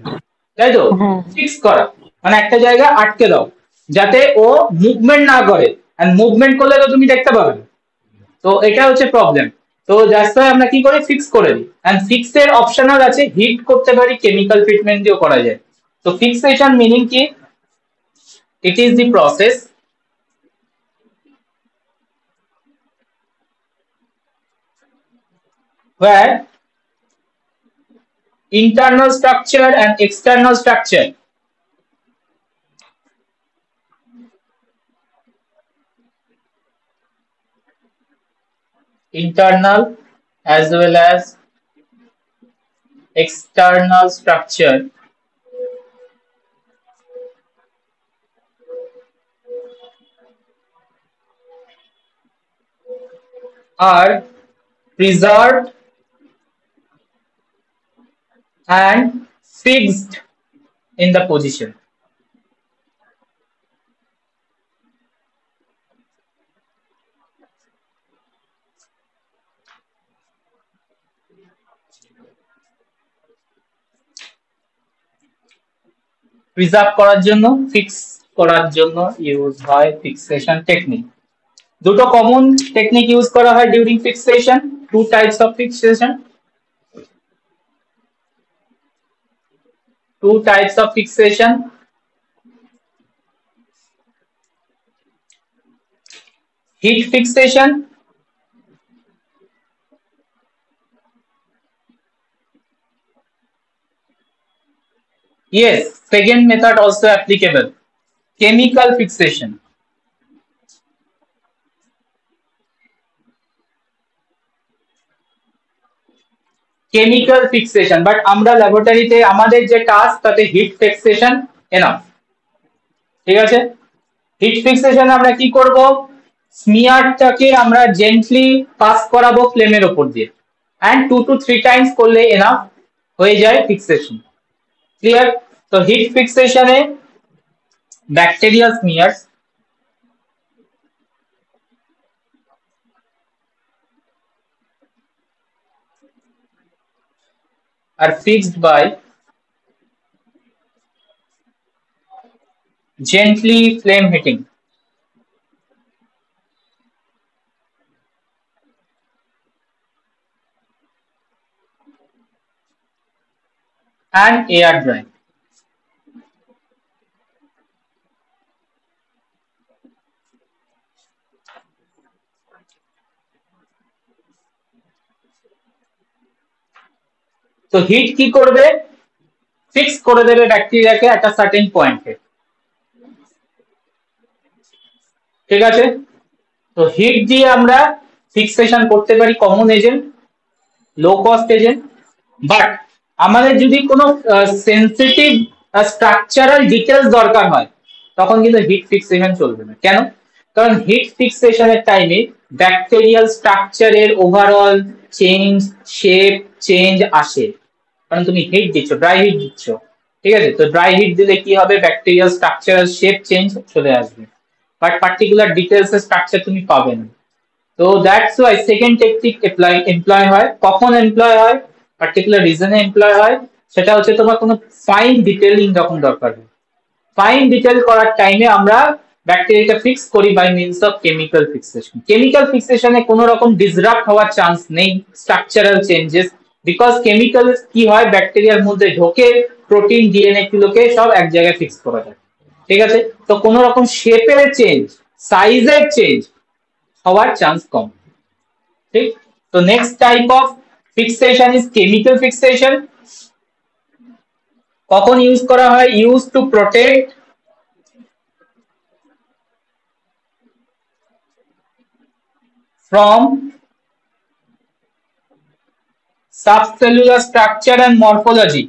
তাই তো? হ্যাঁ, ফিক্স করা মানে একটা জায়গায় আটকে দাও যাতে ও মুভমেন্ট না করে, আর মুভমেন্ট করলে তো তুমি দেখতে পাবে না, তো এটা হচ্ছে প্রবলেম। তো দ্যাটস ওয়াই আমরা কি করি, ফিক্স করে দিই। এন্ড ফিক্সের অপশনাল আছে, হিট করতে পারি, কেমিক্যাল ট্রিটমেন্ট দিয়েও করা যায়। তো ফিক্সেশন মিনিং কি? It is the process where internal structure and external structure internal as well as external structure are preserved and fixed in the position. Preserve করার জন্য, ফিক্স করার জন্য ইউজ হয় ফিক্সেশন টেকনিক। দুটো কমন টেকনিক ইউজ করা হয় during fixation, two types of fixation, two types of fixation. Heat fixation, yes, second method also applicable. Chemical fixation, chemical fixation, but আমরা ল্যাবরেটরিতে আমাদের যে টাস্ক তাতে হিট ফিক্সেশন এনাফ। ঠিক আছে, হিট ফিক্সেশন আমরা কি করব, স্মিয়ারটাকে আমরা জেন্টলি পাস করাবো ফ্লেমের উপর দিয়ে, এন্ড 2 to 3 টাইমস করলে এনাফ হয়ে যায় ফিক্সেশন। ক্লিয়ার? তো হিট ফিক্সেশনে bacterial smears are fixed by gently flame heating. And air drying. তো হিট কি করবে, ফিক্স করে দেবে ব্যাকটেরিয়াকে একটা সার্টেন পয়েন্টে। ঠিক আছে, তো হিট দিয়ে আমরা ফিক্সেশন করতে পারি common agent, low cost agent. But আমাদের যদি কোনো সেন্সিটিভ স্ট্রাকচারাল ডিটেলস দরকার হয় তখন কিন্তু হিট ফিক্সেশন চলবে না। কেন? কারণ হিট ফিক্সেশনের টাইমে ব্যাকটেরিয়াল স্ট্রাকচারের ওভারঅল চেঞ্জ, শেপ চেঞ্জ আসে, কারণ তুমি হিট দিচ্ছ, ড্রাই হিট দিচ্ছ। ঠিক আছে, তো ড্রাই হিট দিলে কি হবে, ব্যাকটেরিয়াল স্ট্রাকচারাল শেপ চেঞ্জ চলে আসবে, বাট পার্টিকুলার ডিটেলস এর স্ট্রাকচার তুমি পাবে না। তো that's why second technique employ হয়। কখন এমপ্লয় হয়, পার্টিকুলার রিজনে এমপ্লয় হয়, সেটা হচ্ছে তোমার কোনো ফাইন ডিটেইলিং যখন দরকার হয়। ফাইন ডিটেইল করার টাইমে আমরা ব্যাকটেরিয়াটা ফিক্স করি by means of chemical fixation. Chemical ফিক্সেশনে কোনো রকম ডিসরাপ্ট হওয়ার চান্স নেই স্ট্রাকচারাল চেঞ্জেস, বিকজ কেমিক্যাল কি হয়, ব্যাকটেরিয়ার মধ্যে ঢোকে, প্রোটিন ডিএনএ গুলোকে সব এক জায়গায় ফিক্স করা যায়। ঠিক আছে, তো কোনো রকম শেপের চেঞ্জ, সাইজের চেঞ্জ হওয়ার চান্স কম। ঠিক, তো next type of fixation is chemical fixation. কখন ইউজ করা হয়, use to protect from subcellular structure and morphology.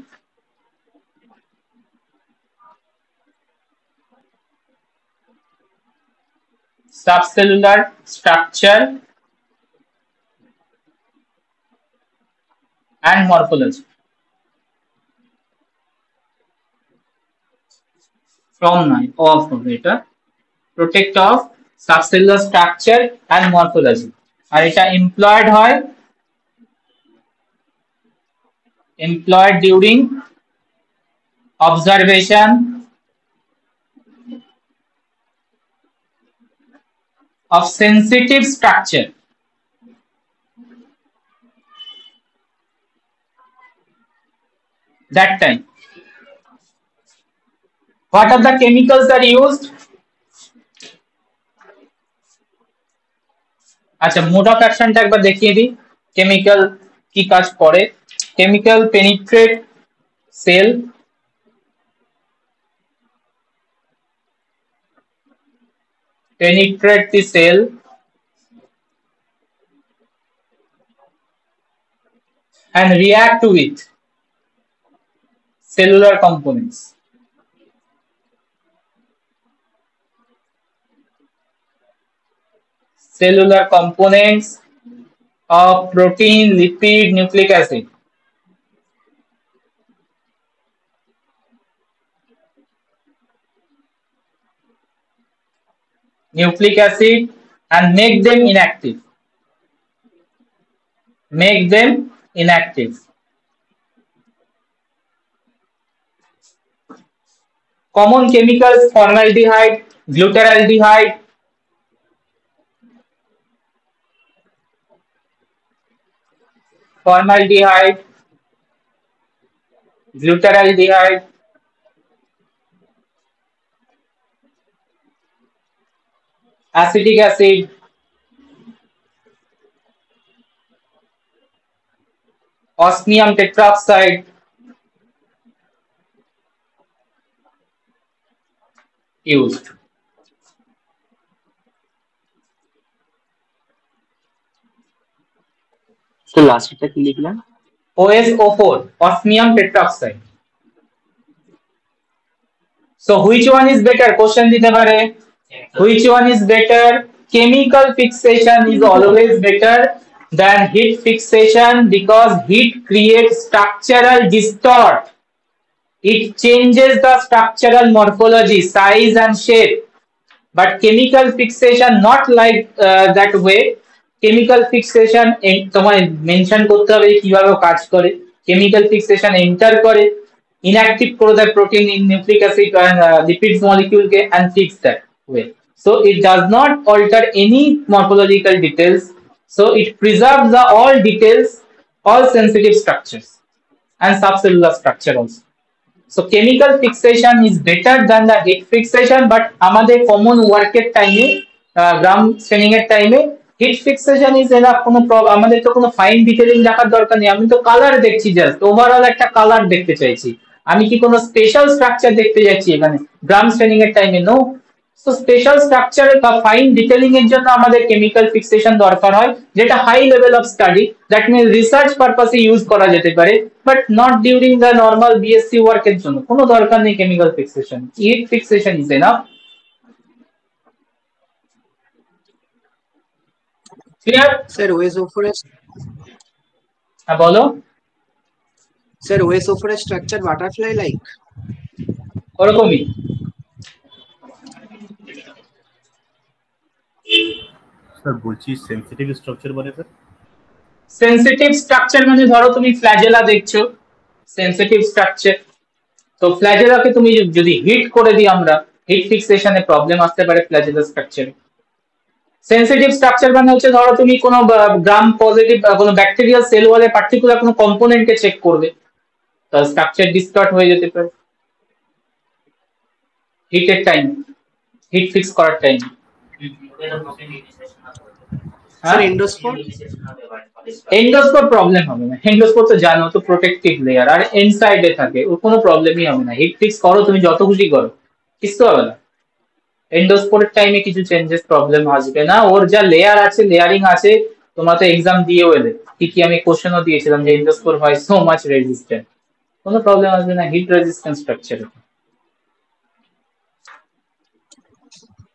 Subcellular structure and morphology. From nine of এটা protect of subcellular structure and morphology, আর এটা employed during observation of sensitive structure. That time, what are the chemicals that are used? আচ্ছা, mode of অ্যাকশনটা একবার দেখিয়ে দিই, chemical কি কাজ করে। Chemical penetrate cell, penetrate the cell and react with cellular components. Cellular components of protein, lipid, nucleic acid. Nucleic acid and make them inactive. Make them inactive. Common chemicals: formaldehyde, glutaraldehyde, glutaraldehyde, acetic acid, osmium tetroxide used. তো লাস্টটা কি লিখলাম? OSO4, osmium tetroxide. So which one is better? Question dite pare. Which one is better? Chemical fixation is always better than heat fixation because heat creates structural distort. It changes the structural morphology, size and shape. But chemical fixation not like that way. Chemical fixation তোমায় mention করতে হবে কিভাবে কাজ করে। Chemical fixation enter করে inactive করে দেয় protein in nucleic acid and lipids molecule K and fix that way. So it does not alter any morphological details. So it preserves the all details, all sensitive structures and subcellular structure also. So chemical fixation is better than the heat fixation, but আমাদের common work এর টাইমে গ্রাম staining এর টাইমে hit fixation is enough. কোনো আমাদের তো কোনো fine detailing দেখার দরকার নেই, আমি তো কালার দেখছি, জাস্ট ওভারঅল একটা কালার দেখতে চাইছি। আমি কি কোনো স্পেশাল স্ট্রাকচার দেখতে যাচ্ছি এখানে গ্রাম স্টেনিং এর টাইমে? নো। সো স্পেশাল স্ট্রাকচার বা ফাইন ডিটেইলিং এর জন্য আমাদের কেমিক্যাল ফিক্সেশন দরকার হয়, যেটা high level of study, that means research পারপাসে ইউজ করা যেতে পারে, but not during the normal BSc work এর জন্য কোনো দরকার নেই chemical fixation. Heat fixation is enough. Clear? Sir OSO4 এর হ্যাঁ বলো। স্যার OSO4 এর স্ট্রাকচার বাটারফ্লাই লাইক ওরকমই। স্যার বলছি সেনসিটিভ স্ট্রাকচার মানে স্যার? সেনসিটিভ স্ট্রাকচার মানে ধরো তুমি ফ্ল্যাজেলা দেখছো, সেনসিটিভ স্ট্রাকচার। তো ফ্ল্যাজেলাকে তুমি যদি হিট করে দিই আমরা, হিট ফিক্সেশনে প্রবলেম আসতে পারে ফ্ল্যাজেলা স্ট্রাকচারে। সেনসিটিভ স্ট্রাকচার মানে হচ্ছে ধরো তুমি কোনো গ্রাম পজিটিভ কোনো ব্যাকটেরিয়াল সেল ওয়ালে পার্টিকুলার কোনো কম্পোনেন্টকে চেক করবে, তার স্ট্রাকচার ডিস্টর্ট হয়ে যেতে পারে হিটের টাইম, হিট ফিক্স করার time. Sir endospore endospore problem হবে না, এন্ডোস্পোর তো জানো তো প্রোটেক্টিভ লেয়ার আর ইনসাইডে থাকে, ওর কোনো প্রবলেমই হবে না। হিট ফিক্স করো তুমি যত খুশি করো, কিছু হবে না। এন্ডোস্পোরের টাইমে কিছু চেঞ্জেস প্রবলেম আসবে না, ওর যা লেয়ার আছে, লেয়ারিং আছে। তোমরা তো এক্সাম দিয়েও এলে, কি আমি কোশ্চেনও দিয়েছিলাম যে এন্ডোস্পোর হয় সো মাচ রেজিস্ট্যান্ট, কোনো প্রবলেম আসবে না হিট রেজিস্ট্যান্ট স্ট্রাকচারে।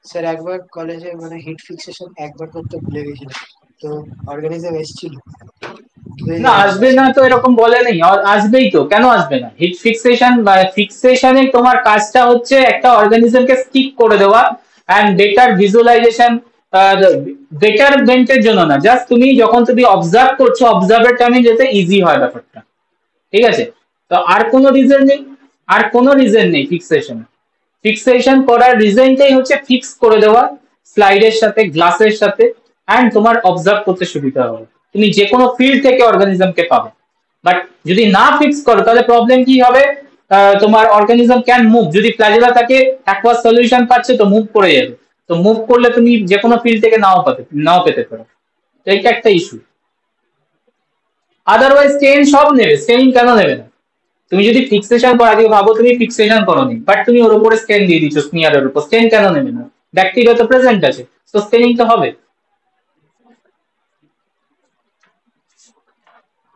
স্যার একবার কলেজে মানে হিট ফিক্সেশন একবার করতে ভুলে গেছিলাম, তো অর্গানিজম এসেছিল। না আসবে না তো এরকম বলে নেই, আসবেই তো, কেন আসবে না? হিট ফিক্সেশন বা ফিক্সেশনে তোমার কাজটা হচ্ছে একটা অর্গানিজমকে স্টিক করে দেওয়া এন্ড বেটার ভিজুয়ালাইজেশন, বেটারমেন্টের জন্য না, জাস্ট তুমি যখন তুমি অবজার্ভ করছো অবজার্ভের টাইমে যাতে ইজি হয় ব্যাপারটা, ঠিক আছে? তো আর কোনো রিজন নেই, আর কোনো রিজন নেই ফিক্সেশন। ফিক্সেশন করার রিজনটাই হচ্ছে ফিক্স করে দেওয়া স্লাইডের সাথে, গ্লাসের সাথে, এন্ড তোমার অবজার্ভ করতে সুবিধা হবে, তুমি যে কোনো ফিল্ড থেকে অর্গানিজমকে পাবে। বাট যদি না ফিক্স করো তাহলে প্রবলেম কি হবে? তোমার অর্গানিজম ক্যান মুভ, যদি ফ্ল্যাজেলা থাকে অ্যাকোয়াস সলিউশন পাচ্ছে তো মুভ করে যাবে, তো মুভ করলে তুমি যে কোনো ফিল্ড থেকে নাও পেতে পারো, তো এটা একটা ইস্যু। আদারওয়াইজ স্টেন সব নেবে, স্টেনিং কেন নেবে না? তুমি যদি ফিক্সেশন করা দিয়ে ভাবো তুমি ফিক্সেশন করোনি, বাট তুমি ওর উপরে স্টেন দিয়ে দিচ্ছ স্মিয়ারের উপর, স্টেন কেন নেবে না? ব্যাকটেরিয়া তো প্রেজেন্ট আছে, তো স্টেনিং তো হবে।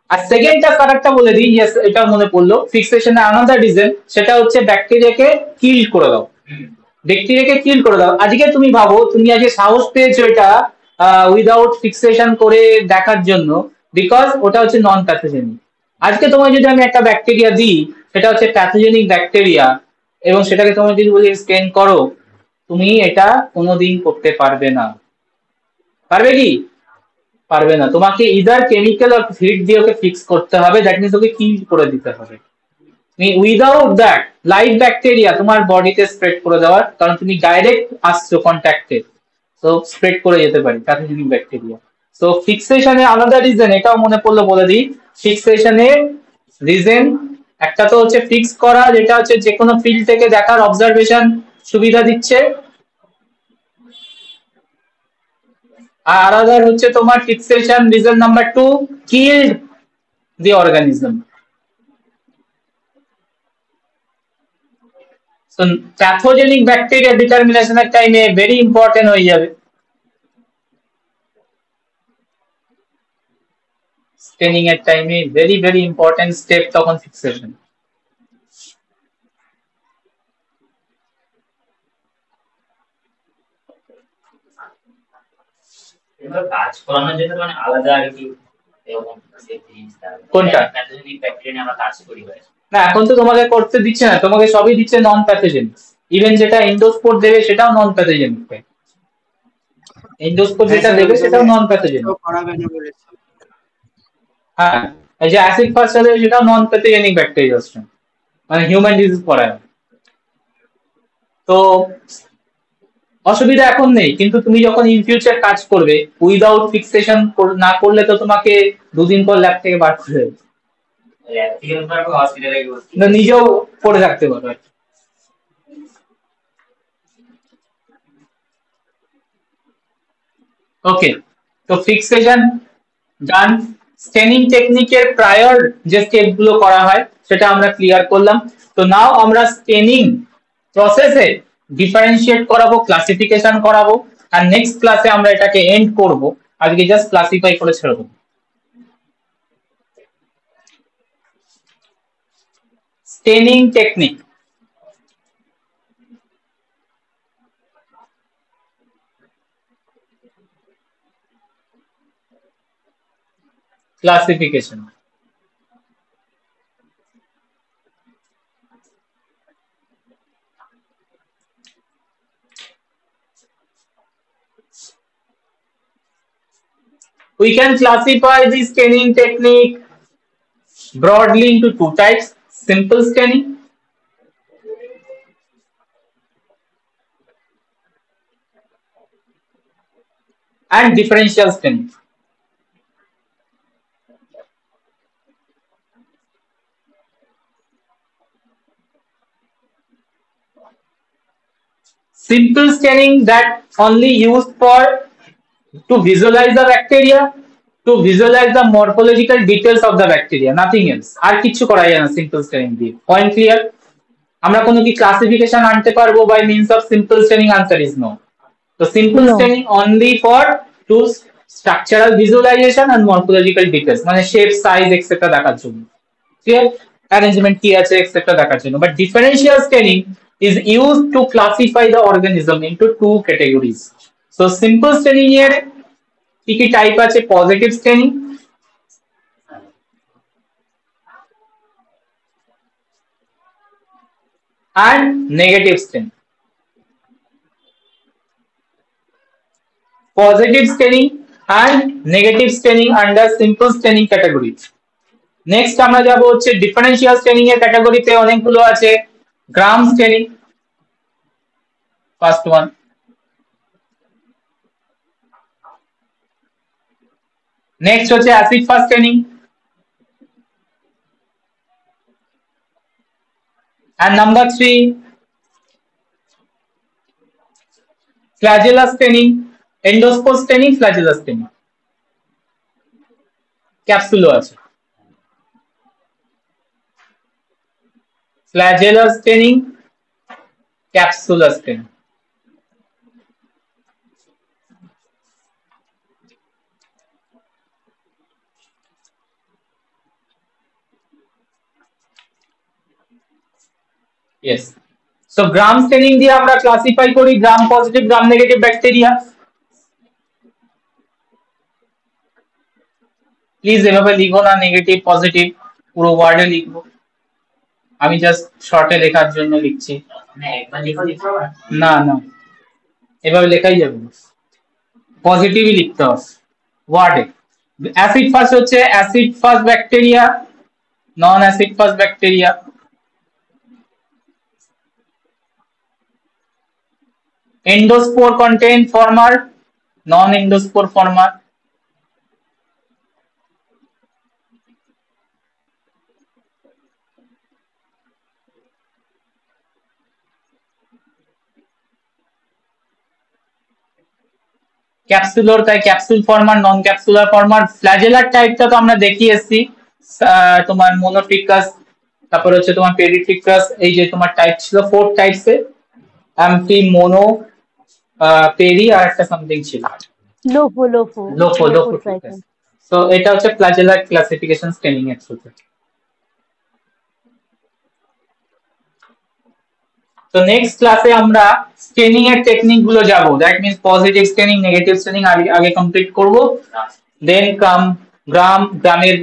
আর সেকেন্ডটা কারেক্টটা বলে দিই, ইয়েস এটা মনে পড়লো, ফিক্সেশনের আনাদার রিজন সেটা হচ্ছে ব্যাকটেরিয়াকে কিল করে দাও, ব্যাকটেরিয়াকে কিল করে দাও। আজকে তুমি ভাবো তুমি আজকে সাহস পেয়েছো এটা উইদাউট ফিক্সেশন করে দেখার জন্য, বিকজ ওটা হচ্ছে নন প্যাথোজেনিক। আজকে তোমায় যদি আমি একটা ব্যাকটেরিয়া দিই, সেটা হচ্ছে প্যাথোজেনিক ব্যাকটেরিয়া, এবং সেটাকে তোমায় যদি বলি স্টেন করো, তুমি এটা কোনোদিন করতে পারবে না। পারবে কি? পারবে না। তোমাকে ইদার কেমিক্যাল আর হিট দিয়ে ওকে ফিক্স করতে হবে, দ্যাট মিন্স ওকে কিল করে দিতে হবে। তুমি উইদাউট দ্যাট লাইভ ব্যাকটেরিয়া তোমার বডিতে স্প্রেড করে দেওয়ার, কারণ তুমি ডাইরেক্ট আসছো কন্ট্যাক্টে, তো স্প্রেড করে যেতে পারি প্যাথোজেনিক ব্যাকটেরিয়া। সো ফিক্সেশনে আলাদা রিজন, এটাও মনে পড়লো বলে দিই। ফিক্সেশনে রিজন একটা তো হচ্ছে ফিক্স করা, যেটা হচ্ছে যে কোনো ফিল্ড থেকে দেখার অবজারভেশন সুবিধা দিচ্ছে, আর আলাদা হচ্ছে তোমার ফিক্সেশন রিজন নাম্বার 2, কিল্ড দি অর্গানিজম। সো প্যাথোজেনিক ব্যাকটেরিয়া ডিটারমিনেশনের টাইমে ভেরি ইম্পর্টেন্ট হয়ে যাবে। স্টেনিং এর টাইমে ভেরি ভেরি ইম্পর্টেন্ট স্টেপ তখন ফিক্সেশন। এবার কাজ করানোর জন্য মানে আলাদা আর কি এরকম জিনিস থাকবে। কোনটা? প্যাথোজেনিক ব্যাকটেরিয়া আমরা কাজ করি ভাই। না এখন তো তোমাকে করতে দিচ্ছে না, তোমাকে সবই দিচ্ছে নন প্যাথোজেনিক। ইভেন যেটা এন্ডোস্পোর দেবে সেটাও নন প্যাথোজেনিক। এন্ডোস্পোর যেটা দেবে সেটাও নন প্যাথোজেনিক। করাবে না বলেছে। হ্যাঁ, এই যে অ্যাসিড ফাস্ট আছে সেটাও নন প্যাথোজেনিক ব্যাকটেরিয়া, মানে হিউম্যান ডিজিজ পড়ায়। তো অসুবিধা এখন নেই, কিন্তু তুমি যখন ইন ফিউচার কাজ করবে উইদাউট ফিক্সেশন না করলে তো তোমাকে দুদিন পর ল্যাব থেকে বার করে দেবে। ল্যাব থেকে আমরা হসপিটালে গিয়ে না নিজেও পড়ে থাকতে পারবে। ওকে, তো ফিক্সেশন ডান। স্টেনিং টেকনিকের প্রায়র যে স্টেপ গুলো করা হয় সেটা আমরা ক্লিয়ার করলাম। তো নাও আমরা স্টেনিং প্রসেসে ডিফারেন্সিয়েট করাবো, ক্লাসিফিকেশন করাবো, আর নেক্সট ক্লাসে আমরা এটাকে এন্ড করব। আজকে জাস্ট ক্লাসিফাই করে ছেড়ে দেবো। Straining technique, classification. We can classify the staining technique broadly into two types: simple staining and differential staining. Simple staining that only used for to visualize the bacteria, to visualize the morphological details of the bacteria, nothing else. আর কিছু করা যায় না simple staining দিয়ে। Point clear? আমরা কোনো কি classification আনতে পারবো by means of simple staining? Answer is no. So simple staining only for to structural visualization and morphological details, মানে shape, size, etc. দেখার জন্য। Clear? Arrangement কি আছে etc. দেখার জন্য। But differential staining is used to classify the organism into two categories. So simple staining এর কি কি টাইপ আছে? Positive straining and negative staining. Positive staining and negative staining under simple staining category. Next আমরা যাব হচ্ছে differential straining এর ক্যাটাগরিতে। অনেকগুলো আছে। গ্রাম স্টেনিং ফার্স্ট ওয়ান, নেক্সট হচ্ছে acid fast straining, and number 3 flagellus staining, endospore staining, flagellus staining, ক্যাপসুলো আছে। flagellus staining, capsular staining. Yes. So gram staining দিয়ে আমরা ক্লাসিফাই করি gram positive, gram negative bacteria. Please এভাবে লিখো না নেগেটিভ পজিটিভ, পুরো ওয়ার্ডে লিখবো। আমি জাস্ট শর্টে লেখার জন্য লিখছি। একবার লিখো না না, এভাবে লেখাই যাবে, পজিটিভই লিখতে হবে ওয়ার্ডে। অ্যাসিড ফাস্ট হচ্ছে acid fast bacteria, non acid fast bacteria. Endosspore contain former, non-endosspore former. Capsular তাই capsule former, non capsular former. Flagellar টাইপটা তো আমরা দেখিয়ে এসেছি, তোমার মোনোট্রিকাস, তারপর হচ্ছে তোমার পেরিট্রিকাস, এই যে তোমার টাইপ ছিল 4 টাইপসে, অ্যাম্পি, মোনো, পেরি আর একটা সামথিং ছিল, লোফো লোফো। তো এটা হচ্ছে ফ্ল্যাজেলার ক্লাসিফিকেশন স্টেনিং এর থ্রুতে। তো নেক্সট ক্লাসে আমরা স্টেনিং এর টেকনিক গুলো যাবো। That means positive straining, negative straining আগে কমপ্লিট করব। দেন গ্রামের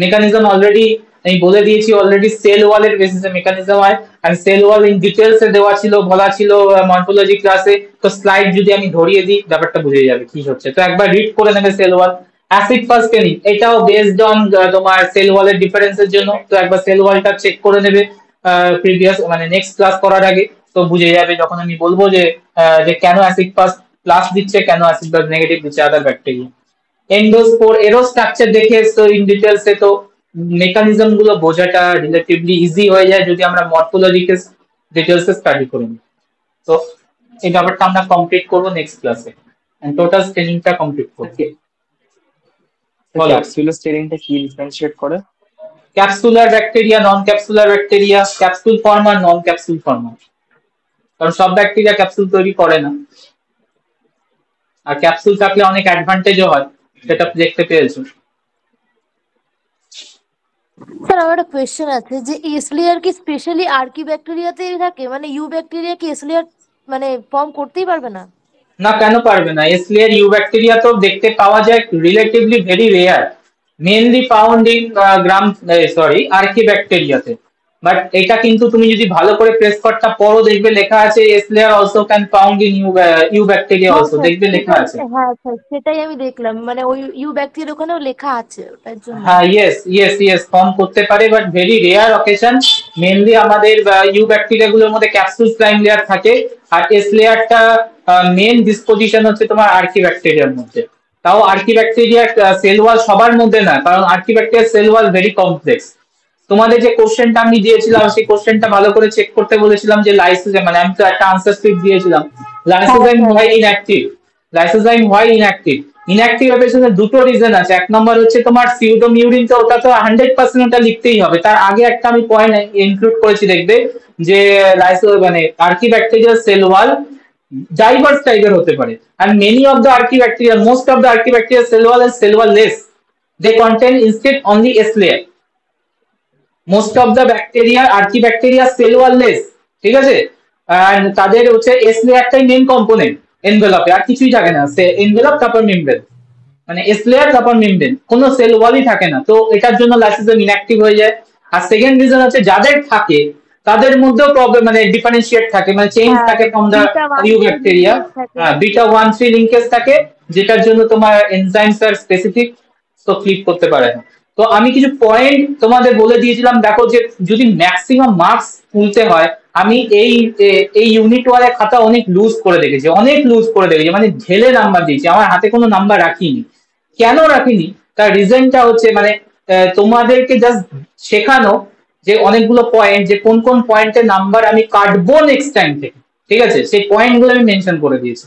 মেকানিজম অলরেডি আমি বলে দিয়েছি। অলরেডি সেল ওয়ালের বেসিসে মেকানিজম হয়, আর সেল ওয়াল ইন ডিটেলস এ দেওয়া ছিল, বলা ছিল মর্ফোলজি ক্লাসে। তো স্লাইড যদি আমি ধরিয়ে দিই ব্যাপারটা বুঝে যাবে কি হচ্ছে। তো একবার রিড করে নেবে cell wall. Acid fast straining, এটাও বেসড অন তোমার সেল ওয়ালের ডিফারেন্সের জন্য। তো একবার সেল ওয়ালটা চেক করে নেবে প্রিভিয়াস মানে নেক্সট ক্লাস করার আগে। তো বুঝে যাবে যখন আমি বলবো যে কেন অ্যাসিড ফাস্ট প্লাস দিচ্ছে, কেন অ্যাসিড ফাস্ট নেগেটিভ দিচ্ছে আদার ব্যাকটেরিয়া। এন্ডোস্পোর এরও স্ট্রাকচার দেখে এসছো ইন ডিটেলস এ। তো মেকানিজম গুলো বোঝাটা রিলেটিভলি ইজি হয়ে যায় যদি আমরা মর্ফোলজিক্যাল ডিটেলস এ স্টাডি করি। তো এই ব্যাপারটা আমরা কমপ্লিট করব নেক্সট ক্লাসে, এন্ড টোটাল স্টেনিংটা কমপ্লিট করব। বলো ক্যাপসুলার স্টেনিংটা কি ডিফারেন্সিয়েট করে? ক্যাপসুলার ব্যাকটেরিয়া, নন ক্যাপসুলার ব্যাকটেরিয়া, ক্যাপসুল ফর্মার, নন ক্যাপসুল ফর্মার। কারণ সব ব্যাকটেরিয়া ক্যাপসুল তৈরি করে না, আর ক্যাপসুল থাকলে অনেক অ্যাডভান্টেজও হয়, সেটা দেখতে পেয়েছো। স্যার আমার একটা কোয়েশ্চেন আছে যে এস লেয়ার কি স্পেশালি আর্কি ব্যাকটেরিয়াতেই থাকে, মানে ইউ ব্যাকটেরিয়া কি এস লেয়ার মানে ফর্ম করতেই পারবে না? না, কেন পারবে না? এস লেয়ার ইউ ব্যাকটেরিয়া তো দেখতে পাওয়া যায়, relatively very rare, mainly found in আর্কি ব্যাকটেরিয়াতে। বাট এটা কিন্তু তুমি যদি ভালো করে প্রেস কার্ডটা পড়ো দেখবে লেখা আছে S layer also can found in eubacteria also, দেখবে লেখা আছে। হ্যাঁ স্যার সেটাই আমি দেখলাম, মানে ওই ইউ ব্যাকটেরিয়ার ওখানেও লেখা আছে ওটার জন্য। হ্যাঁ, ইয়েস ফর্ম করতে পারে, but very rare occasion. Mainly আমাদের ইউ ব্যাকটেরিয়া গুলোর মধ্যে ক্যাপসুল স্লাইম লেয়ার থাকে, আর এস লেয়ারটা মেন ডিসপোজিশন হচ্ছে তোমার আর্কি ব্যাকটেরিয়ার মধ্যে। তাও আর্কি ব্যাকটেরিয়া সেল ওয়াল সবার মধ্যে না, কারণ archaebacteria cell wall very complex. তোমাদের যে কোশ্চেনটা আমি দিয়েছিলাম সেই কোশ্চেনটা ভালো করে চেক করতে বলেছিলাম যে লাইসোজাইম, মানে আমি তো একটা আনসার স্ক্রিপ্ট দিয়েছিলাম, lysozyme why inactive. Lysozyme why inactive? Inactive এর পেছনে দুটো রিজন আছে। এক নম্বর হচ্ছে তোমার সিউডোমিউরিন, তো ওটা তো 100% ওটা লিখতেই হবে। তার আগে একটা আমি পয়েন্ট ইনক্লুড করেছি, দেখবে যে মানে আর্কি ব্যাকটেরিয়াল সেল ওয়াল ডাইভার্স টাইপের হতে পারে, and many of the archibacteria, most of the archibacteria cell wall is cell wall less, they contain instead only S layer. Most of the bacteria archibacteria cell wall less, ঠিক আছে, and তাদের হচ্ছে S লেয়ারটাই main component এনভেলপে, আর কিছুই থাকে না। সে envelope তারপর membrane, মানে S layer তারপর মেমব্রেন, কোনো সেল ওয়ালই থাকে না। তো এটার জন্য লাইসোজাইম ইনঅ্যাক্টিভ হয়ে যায়। আর সেকেন্ড রিজন হচ্ছে যাদের থাকে তাদের মধ্যেও প্রবলেম, মানে ডিফারেন্সিয়েট থাকে, মানে চেঞ্জ থাকে from the eubacteria. Beta 1,3 linkage থাকে, যেটার জন্য তোমার এনজাইমস আর স্পেসিফিক তো ক্লিক করতে পারে না। তো আমি কিছু পয়েন্ট তোমাদের বলে দিয়েছিলাম, দেখো যে যদি ম্যাক্সিমাম মার্কস তুলতে হয়, আমি এই ইউনিট ওয়ালের খাতা অনেক লুজ করে দেখেছি, মানে ঢেলে নাম্বার দিয়েছি, আমার হাতে কোনো নাম্বার রাখিনি। কেন রাখিনি তার রিজনটা হচ্ছে মানে তোমাদেরকে জাস্ট শেখানো যে অনেকগুলো পয়েন্ট, যে কোন কোন পয়েন্টে নাম্বার আমি কাটবো নেক্সট টাইম থেকে, ঠিক আছে, সেই পয়েন্ট গুলো আমি মেনশন করে দিয়েছি।